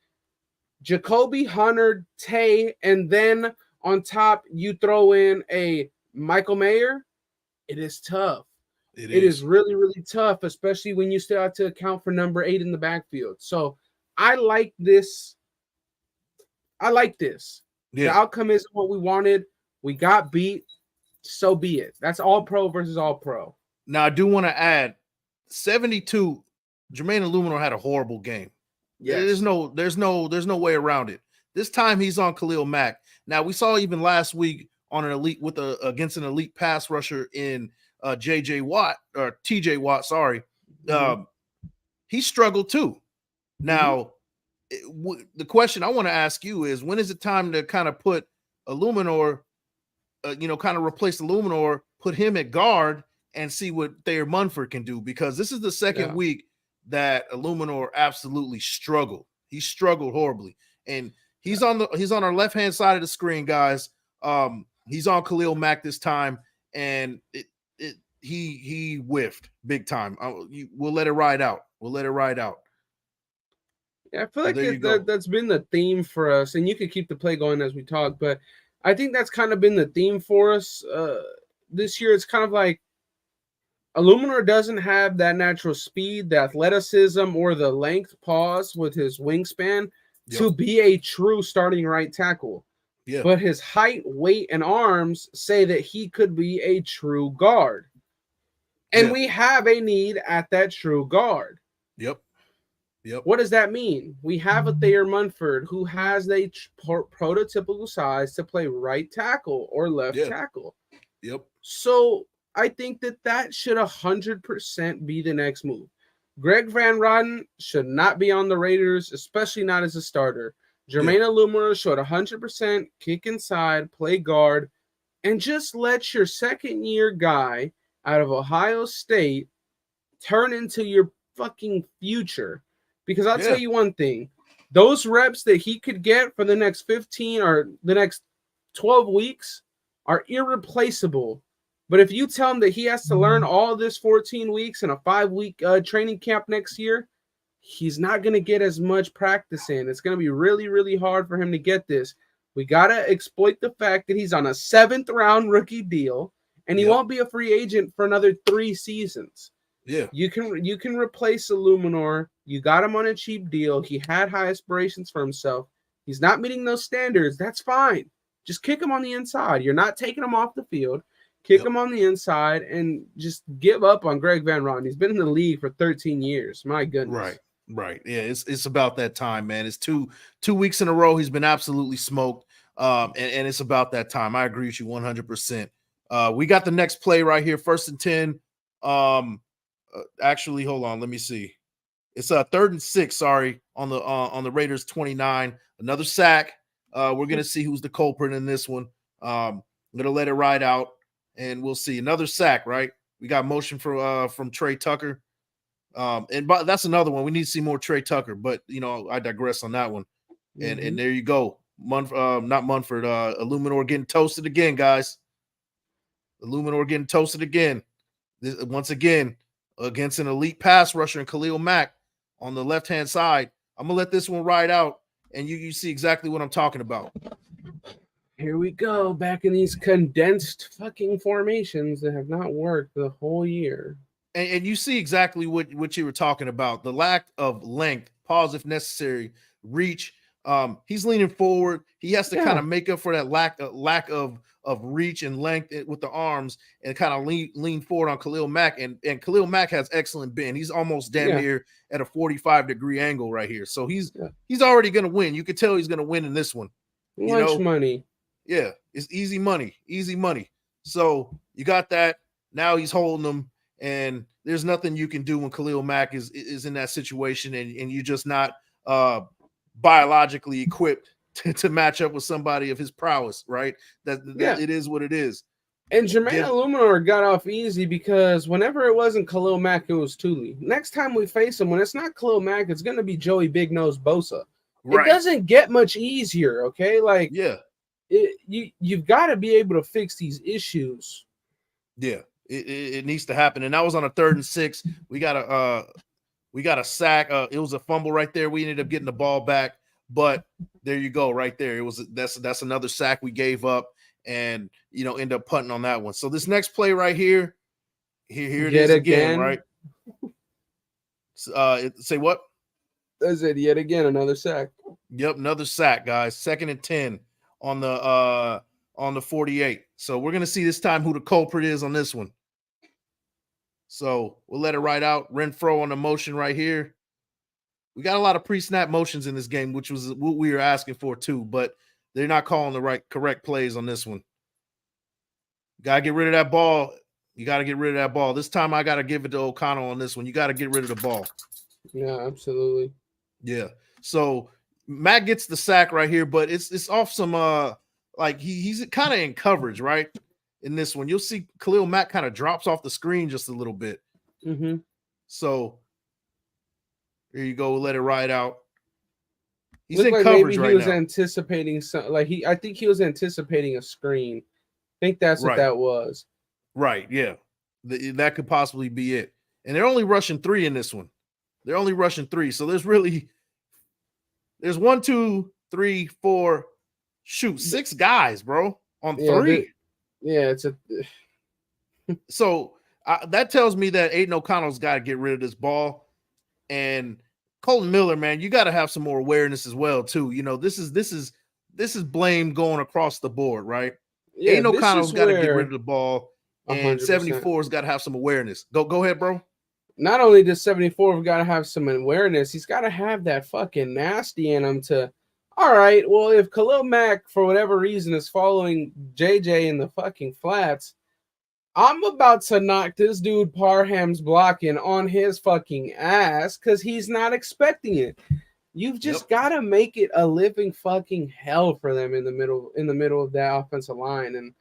Jacoby, Hunter, Tay, and then on top, you throw in a Michael Mayer, it is tough. It is really, really tough, especially when you still have to account for number 8 in the backfield. So I like this. The outcome isn't what we wanted. We got beat. So be it. That's all pro versus all pro. Now, I do want to add 72. Jermaine Illuminor had a horrible game. Yes. There's no way around it. This time he's on Khalil Mack. Now, we saw even last week on an elite against an elite pass rusher in TJ Watt. Sorry. He struggled too. Now, the question I want to ask you is, when is it time to kind of put Illuminor, kind of replace Illuminor, put him at guard and see what Thayer Munford can do? Because this is the second week that Illuminor absolutely struggled. He struggled horribly. And he's on our left-hand side of the screen, guys. He's on Khalil Mack this time, and he whiffed big time. We'll let it ride out. Yeah, I feel like that's been the theme for us, and you could keep the play going as we talk, but I think that's kind of been the theme for us this year. It's kind of like Illuminor doesn't have that natural speed, the athleticism, or the length with his wingspan to be a true starting right tackle. Yeah. But his height, weight, and arms say that he could be a true guard. And we have a need at that true guard. Yep. What does that mean? We have a Thayer Munford who has a prototypical size to play right tackle or left tackle. Yep. So I think that should 100% be the next move. Greg Van Roten should not be on the Raiders, especially not as a starter. Jermaine Illuminor should 100% kick inside, play guard, and just let your second-year guy out of Ohio State turn into your fucking future. Because I'll tell you one thing, those reps that he could get for the next 15 or the next 12 weeks are irreplaceable. But if you tell him that he has to learn all this 14 weeks in a 5-week training camp next year, he's not going to get as much practice in. It's going to be really, really hard for him to get this. We got to exploit the fact that he's on a 7th-round rookie deal, and he won't be a free agent for another 3 seasons. Yeah, you can replace Illuminor. You got him on a cheap deal. He had high aspirations for himself. He's not meeting those standards. That's fine. Just kick him on the inside. You're not taking him off the field. Kick him on the inside and just give up on Greg Van Roten. He's been in the league for 13 years. My goodness. Right. Yeah, it's about that time, man. It's two weeks in a row he's been absolutely smoked. And it's about that time. I agree with you 100%. We got the next play right here, 1st and 10. Actually, hold on. Let me see. It's 3rd and 6. Sorry, on the Raiders 29. Another sack. We're gonna see who's the culprit in this one. I'm gonna let it ride out, and we'll see. Another sack, right? We got motion from Trey Tucker. But that's another one. We need to see more Trey Tucker, but I digress on that one. And there you go. Not Munford. Illuminor getting toasted again, guys. Illuminor getting toasted again. Once again. Against an elite pass rusher and Khalil Mack on the left-hand side. I'm going to let this one ride out, and you see exactly what I'm talking about. Here we go, back in these condensed fucking formations that have not worked the whole year. And you see exactly what you were talking about. The lack of length, pause if necessary, reach. He's leaning forward. He has to kind of make up for that lack of reach and length with the arms and kind of lean forward on Khalil Mack. And Khalil Mack has excellent bend. He's almost damn near at a 45-degree angle right here. So he's already going to win. You could tell he's going to win in this one. Lunch money. Yeah, it's easy money. So you got that. Now he's holding them, and there's nothing you can do when Khalil Mack is in that situation, and you're just not biologically equipped to match up with somebody of his prowess, right? That it is what it is. And Jermaine Illuminor got off easy because whenever it wasn't Khalil Mack, it was Thule. Next time we face him, when it's not Khalil Mack, it's going to be Joey Big Nose Bosa. Right. It doesn't get much easier, okay? Like, you've got to be able to fix these issues. Yeah, it needs to happen. And that was on a 3rd and 6. We got a sack. It was a fumble right there. We ended up getting the ball back. But there you go, right there. That's another sack we gave up, and end up punting on that one. So this next play right here it Yet is again, again. right? Say what? Is it yet again another sack? Yep, another sack, guys. 2nd and 10 on the 48. So we're gonna see this time who the culprit is on this one. So we'll let it ride out. Renfro on the motion right here. We got a lot of pre-snap motions in this game, which was what we were asking for too, but they're not calling the correct plays on this one. Gotta get rid of that ball. You got to get rid of that ball. This time I got to give it to O'Connell on this one. You got to get rid of the ball. Yeah, absolutely. Yeah. So Matt gets the sack right here, but it's off some he's kind of in coverage, right? In this one, you'll see Khalil Mack kind of drops off the screen just a little bit. Mm-hmm. So here you go. We'll let it ride out. He's Looked in like coverage maybe right he was now. anticipating I think he was anticipating a screen. I think that's what that was. Right. Yeah. That could possibly be it. And they're only rushing 3 in this one. They're only rushing 3. So there's 1, 2, 3, 4, 6 guys, bro, on 3. It's a. So that tells me that Aiden O'Connell's got to get rid of this ball. And Colton Miller, man, you got to have some more awareness as well, too. This is blame going across the board, right? Yeah, Aiden O'Connell's got to get rid of the ball. And 100%. 74's got to have some awareness. Go ahead, bro. Not only does 74 got to have some awareness, he's got to have that fucking nasty in him to, all right, well, if Khalil Mack, for whatever reason, is following JJ in the fucking flats, I'm about to knock this dude Parham's blocking on his fucking ass because he's not expecting it. You've just got to make it a living fucking hell for them in the middle of that offensive line. And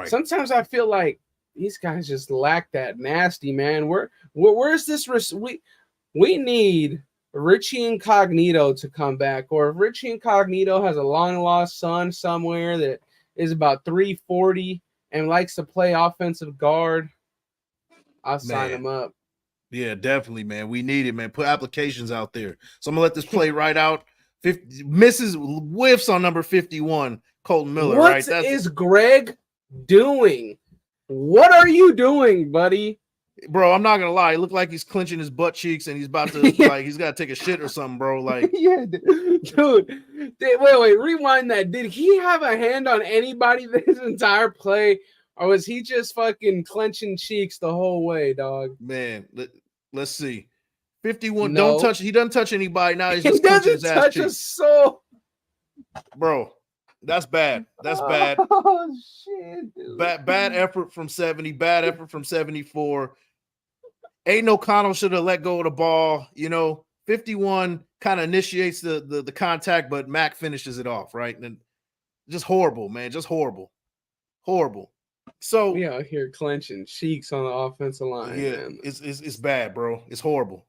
sometimes I feel like these guys just lack that nasty, man. Where's this? We need Richie Incognito to come back, or if Richie Incognito has a long lost son somewhere that is about 340 and likes to play offensive guard, I'll sign him up. Yeah, definitely, man. We need it, man. Put applications out there. So I'm gonna let this play right out. Whiffs on number 51, Colton Miller. What is Greg doing? What are you doing, buddy? Bro, I'm not gonna lie. It looked like he's clenching his butt cheeks and he's about to he's got to take a shit or something, bro. Like, yeah, dude. Wait, rewind that. Did he have a hand on anybody this entire play, or was he just fucking clenching cheeks the whole way, dog? Man, let's see. 51. No. Don't touch. He doesn't touch anybody now. He's just he doesn't touch a soul, bro. That's bad. That's bad. Oh shit, dude. Bad effort from 70. Bad effort from 74. Aiden O'Connell should have let go of the ball. 51 kind of initiates the contact, but Mac finishes it off, right? And just horrible, man. Just horrible. So we out here clenching cheeks on the offensive line. Yeah, man. It's bad, bro. It's horrible.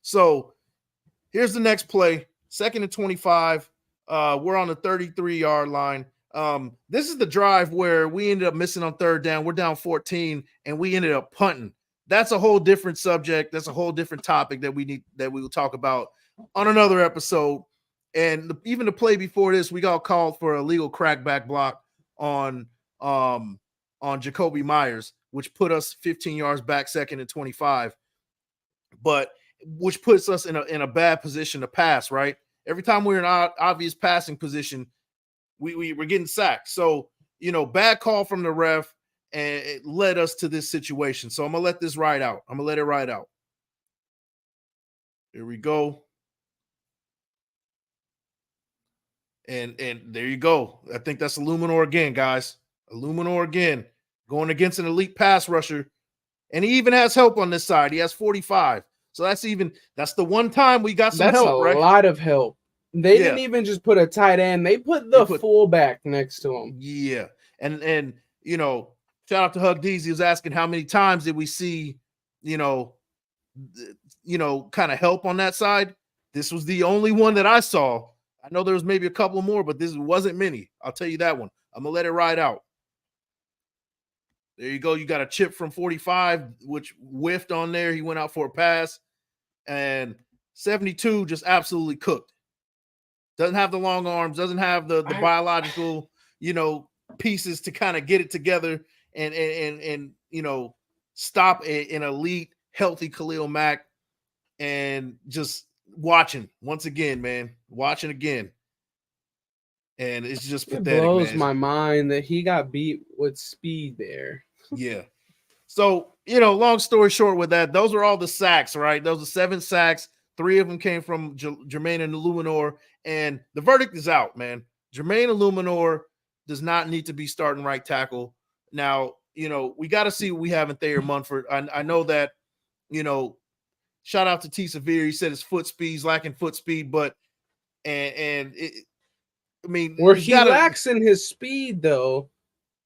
So here's the next play. 2nd and 25. We're on the 33-yard line. This is the drive where we ended up missing on 3rd down. We're down 14, and we ended up punting. That's a whole different subject. That's a whole different topic that we will talk about on another episode. And even the play before this, we got called for a legal crackback block on Jacoby Myers, which put us 15 yards back, 2nd and 25. But which puts us in a bad position to pass, right? Every time we're in an obvious passing position, we're getting sacked. So, bad call from the ref, and it led us to this situation. So I'm going to let this ride out. I'm going to let it ride out. Here we go. And there you go. I think that's Illuminor again, guys. Illuminor again, going against an elite pass rusher. And he even has help on this side. He has 45. So that's the one time we got some help, right? That's a lot of help. They didn't even just put a tight end. They put the fullback next to him. Yeah. And shout out to Hug Dees. He was asking how many times did we see, kind of help on that side. This was the only one that I saw. I know there was maybe a couple more, but this wasn't many. I'll tell you that one. I'm going to let it ride out. There you go. You got a chip from 45, which whiffed on there. He went out for a pass. And 72 just absolutely cooked. Doesn't have the long arms, doesn't have the biological, pieces to kind of get it together and stop an elite, healthy Khalil Mack. And just watching once again, man, watching again. And it's just pathetic. It blows my mind that he got beat with speed there. Yeah. So, long story short with that, those are all the sacks, right? Those are 7 sacks. 3 of them came from Jermaine Illuminor. And the verdict is out, man. Jermaine Illuminor does not need to be starting right tackle. Now, we got to see what we have in Thayer Munford. I know that, shout out to T. Severe. He said his he's lacking foot speed, but where he lacks in his speed, though,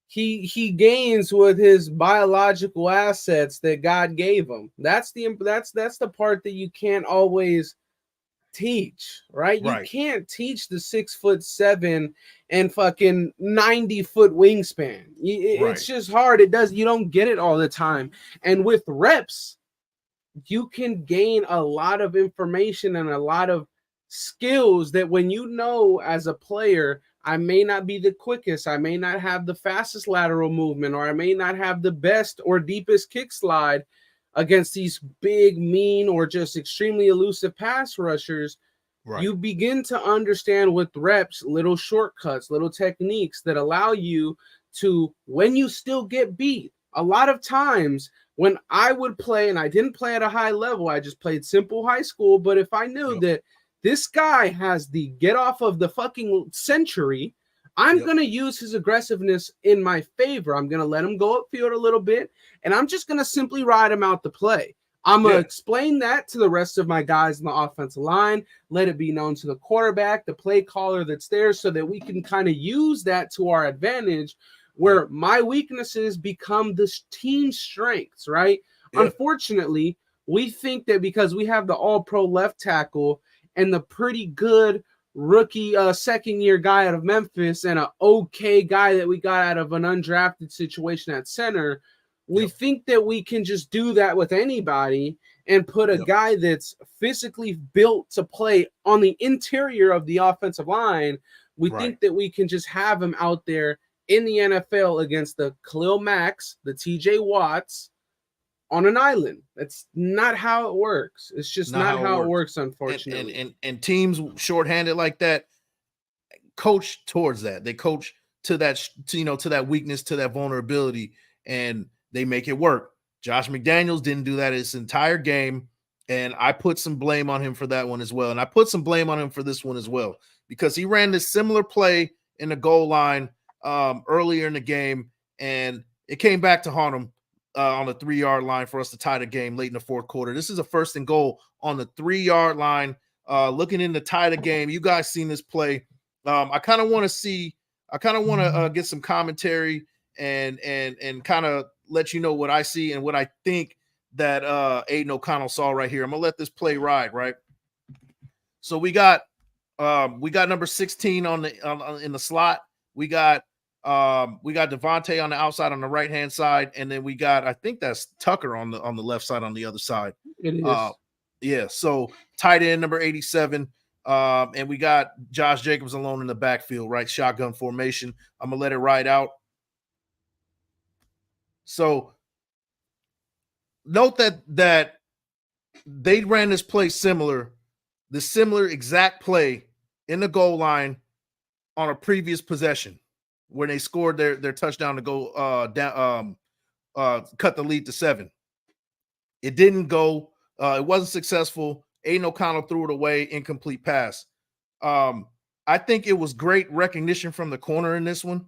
he gains with his biological assets that God gave him. That's the part that you can't always teach, right? You can't teach the 6'7" and fucking 90-foot wingspan. It's just hard. You don't get it all the time. And with reps, you can gain a lot of information and a lot of skills that when as a player, I may not be the quickest, I may not have the fastest lateral movement, or I may not have the best or deepest kick slide against these big, mean, or just extremely elusive pass rushers. You begin to understand with reps, little shortcuts, little techniques that allow you to, when you still get beat, a lot of times when I would play, and I didn't play at a high level, I just played simple high school. But if I knew that this guy has the get off of the fucking century, I'm going to use his aggressiveness in my favor. I'm going to let him go upfield a little bit, and I'm just going to simply ride him out the play. I'm going to explain that to the rest of my guys in the offensive line, let it be known to the quarterback, the play caller that's there, so that we can kind of use that to our advantage, where my weaknesses become this team strengths, right? Unfortunately, we think that because we have the all-pro left tackle and the pretty good rookie second-year guy out of Memphis and an okay guy that we got out of an undrafted situation at center, we think that we can just do that with anybody and put a guy that's physically built to play on the interior of the offensive line. We think that we can just have him out there in the NFL against the Khalil Macks, the TJ Watts, on an island. That's not how it works. It's just not how it works, unfortunately. And teams shorthanded like that coach towards that. They coach to that, to that weakness, to that vulnerability, and they make it work. Josh McDaniels didn't do that his entire game, and I put some blame on him for that one as well. And I put some blame on him for this one as well, because he ran this similar play in the goal line earlier in the game, and it came back to haunt him on the 3-yard line for us to tie the game late in the fourth quarter. This is a 1st and goal on the 3-yard line, looking in to tie the game. You guys seen this play. I kind of want to get some commentary and kind of let you know what I see and what I think that Aiden O'Connell saw right here. I'm gonna let this play ride, right? So we got number 16 in the slot. We got Devontae on the outside on the right hand side, and then we got, I think that's Tucker on the left side on the other side. It is. So tight end number 87. And we got Josh Jacobs alone in the backfield, right? Shotgun formation. I'm gonna let it ride out. So note that they ran this play the similar exact play in the goal line on a previous possession when they scored their touchdown to go cut the lead to 7. It didn't go. It wasn't successful. Aiden O'Connell threw it away, incomplete pass. I think it was great recognition from the corner in this one,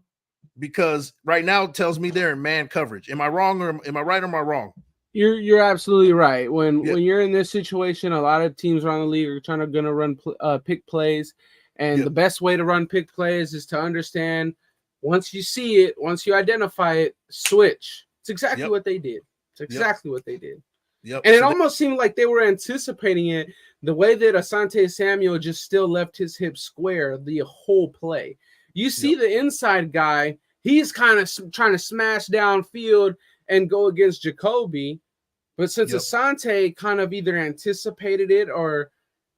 because right now it tells me they're in man coverage. Am I wrong, or am I right, or am I wrong? You're absolutely right. When you're in this situation, a lot of teams around the league are gonna run pick plays, and the best way to run pick plays is to understand, once you see it, once you identify it, switch. It's exactly what they did. It's exactly what they did. Yep. And it almost seemed like they were anticipating it, the way that Asante Samuel just still left his hips square the whole play. You see the inside guy, he's kind of trying to smash downfield and go against Jacoby. But since Asante kind of either anticipated it or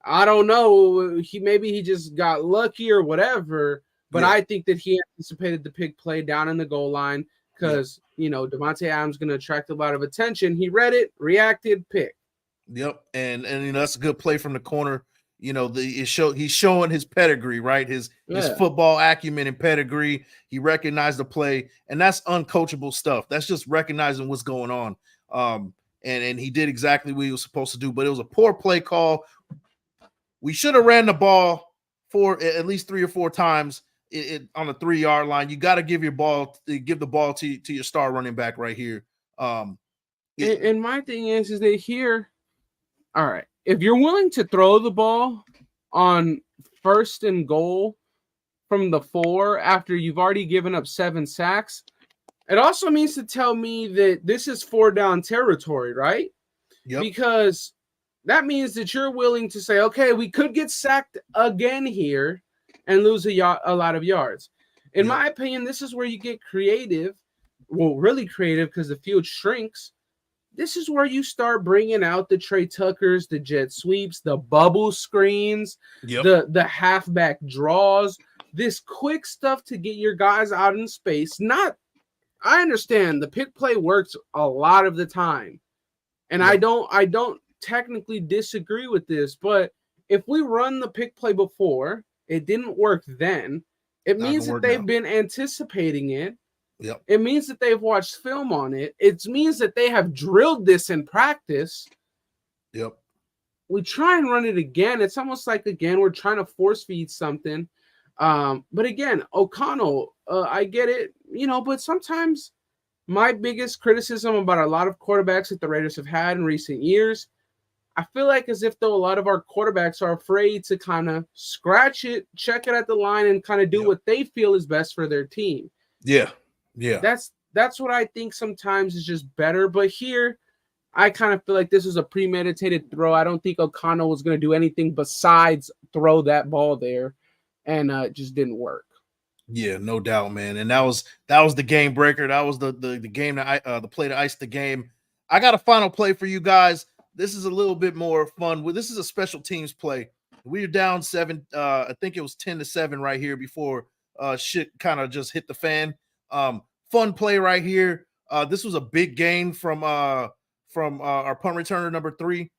I don't know. Maybe he just got lucky or whatever. But I think that he anticipated the pick play down in the goal line because Devontae Adams going to attract a lot of attention. He read it, reacted, pick. Yep, and that's a good play from the corner. He's showing his pedigree, right? His football acumen and pedigree. He recognized the play, and that's uncoachable stuff. That's just recognizing what's going on. And he did exactly what he was supposed to do, but it was a poor play call. We should have ran the ball at least 3 or 4 times on the 3-yard line. You got to give the ball to your star running back right here. And my thing is that here, all right, if you're willing to throw the ball on 1st and goal from the 4 after you've already given up 7 sacks, it also means to tell me that this is 4-down territory, right? Yep. Because that means that you're willing to say, okay, we could get sacked again here and lose a lot of yards. In my opinion, this is where you get creative. Well, really creative because the field shrinks. This is where you start bringing out the Trey Tuckers, the jet sweeps, the bubble screens, the halfback draws, this quick stuff to get your guys out in space. I understand the pick play works a lot of the time. And I don't technically disagree with this, but if we run the pick play before, it didn't work then. It means that they've been anticipating it. Yep. It means that they've watched film on it. It means that they have drilled this in practice. Yep. We try and run it again. It's almost like, again, we're trying to force feed something. But again, O'Connell, I get it, but sometimes my biggest criticism about a lot of quarterbacks that the Raiders have had in recent years, I feel like as if though a lot of our quarterbacks are afraid to kind of scratch it, check it at the line, and kind of do what they feel is best for their team. Yeah. Yeah. That's what I think sometimes is just better. But here, I kind of feel like this was a premeditated throw. I don't think O'Connell was going to do anything besides throw that ball there, and it just didn't work. Yeah, no doubt, man. And that was the game breaker. That was the game that the play to ice the game. I got a final play for you guys. This is a little bit more fun. This is a special teams play. We were down 7. I think it was 10-7 right here before shit kind of just hit the fan. Fun play right here. This was a big gain from our punt returner number 3.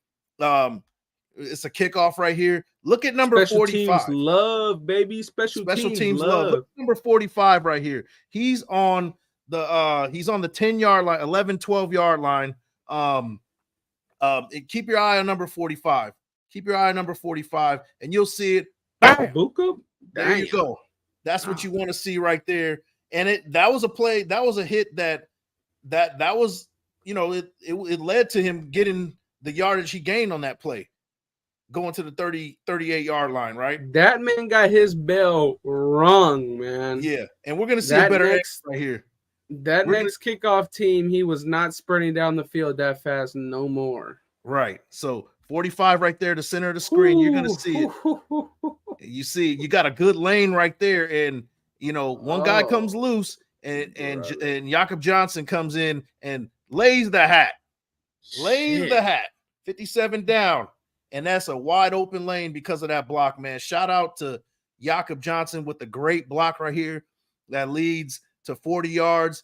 It's a kickoff right here. Look at number special 45. Teams love, baby. Special teams love. Look at number 45 right here. He's on the 10-yard line, 11, 12-yard line. Keep your eye on number 45. Keep your eye on number 45, and you'll see it. Buka? There you go. That's what you want to see right there. And that was a play. That was a hit that was, it led to him getting the yardage he gained on that play, going to the 38-yard line, right? That man got his bell rung, man. Yeah, and we're going to see a better X right here. That next kickoff team, he was not sprinting down the field that fast no more. Right. So 45 right there, the center of the screen. You're going to see it. You see, you got a good lane right there, and one guy comes loose, and Jakob Johnson comes in and lays the hat. Lays the hat. 57 down. And that's a wide open lane because of that block, man. Shout out to Jakob Johnson with the great block right here that leads to 40 yards.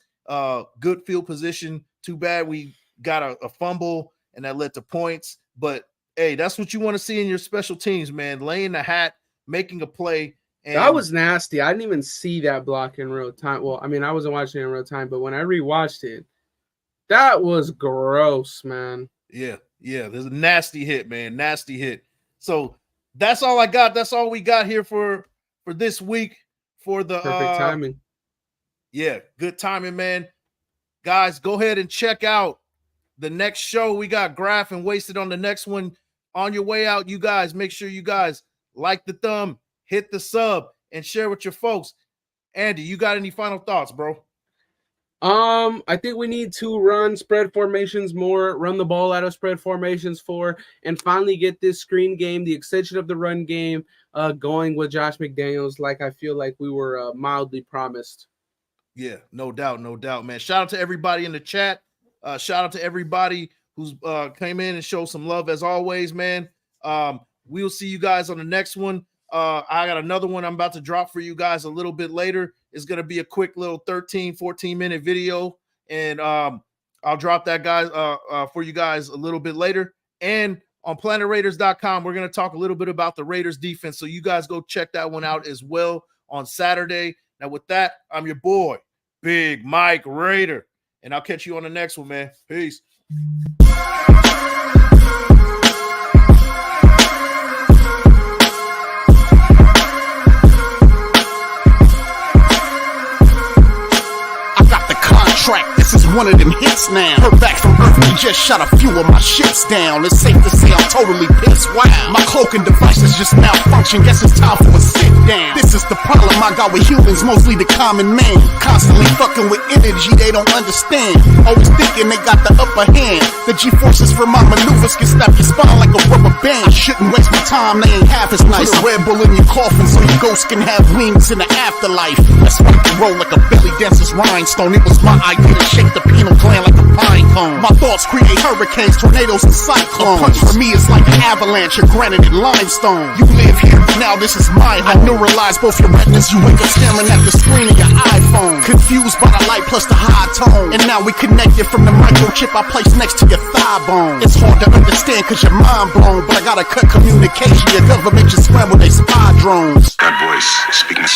Good field position. Too bad we got a fumble and that led to points. But hey, that's what you want to see in your special teams, man. Laying the hat, making a play. And that was nasty. I didn't even see that block in real time. Well, I mean, I wasn't watching it in real time, but when I rewatched it, that was gross, man. Yeah. There's a nasty hit, man. Nasty hit. So that's all I got. That's all we got here for this week for the perfect timing. Yeah, good timing, man. Guys, go ahead and check out the next show. We got Graph and Wasted on the next one. On your way out, you guys, make sure you guys like the thumb, hit the sub, and share with your folks. Andy, you got any final thoughts, bro? I think we need to run spread formations more, run the ball out of spread formations and finally get this screen game, the extension of the run game, going with Josh McDaniels, like I feel like we were mildly promised. Yeah, no doubt, man. Shout out to everybody in the chat. Shout out to everybody who's came in and showed some love as always, man. We will see you guys on the next one. I got another one I'm about to drop for you guys a little bit later. It's going to be a quick little 13, 14-minute video. And I'll drop that, guys, for you guys a little bit later. And on PlanetRaiders.com, we're going to talk a little bit about the Raiders defense. So you guys go check that one out as well on Saturday. Now, with that, I'm your boy, Big Mike Raider. And I'll catch you on the next one, man. Peace. This is one of them hits now. Heard back from Earth, we just shot a few of my ships down. It's safe to say I'm totally pissed. Wow, my cloaking device is just malfunction. Guess it's time for a sit down. This is the problem I got with humans, mostly the common man. Constantly fucking with energy they don't understand. Always thinking they got the upper hand. The G-forces from my maneuvers can snap your spine like a rubber band. I shouldn't waste my time, they ain't half as nice. Put a Red Bull in your coffin so your ghost can have wings in the afterlife. Let's rock and roll like a belly dancer's rhinestone. It was my idea to shake the pineal gland like a pine cone. My thoughts create hurricanes, tornadoes, and cyclones. A punch for me is like an avalanche of granite and limestone. You live here, now this is my home. I neuralize both your retinas, you wake up staring at the screen of your iPhone. Confused by the light plus the high tone. And now we connected from the microchip I placed next to your thigh bone. It's hard to understand cause you're mind blown, but I gotta cut communication. Your government just scrambled they spy drones. That voice speaking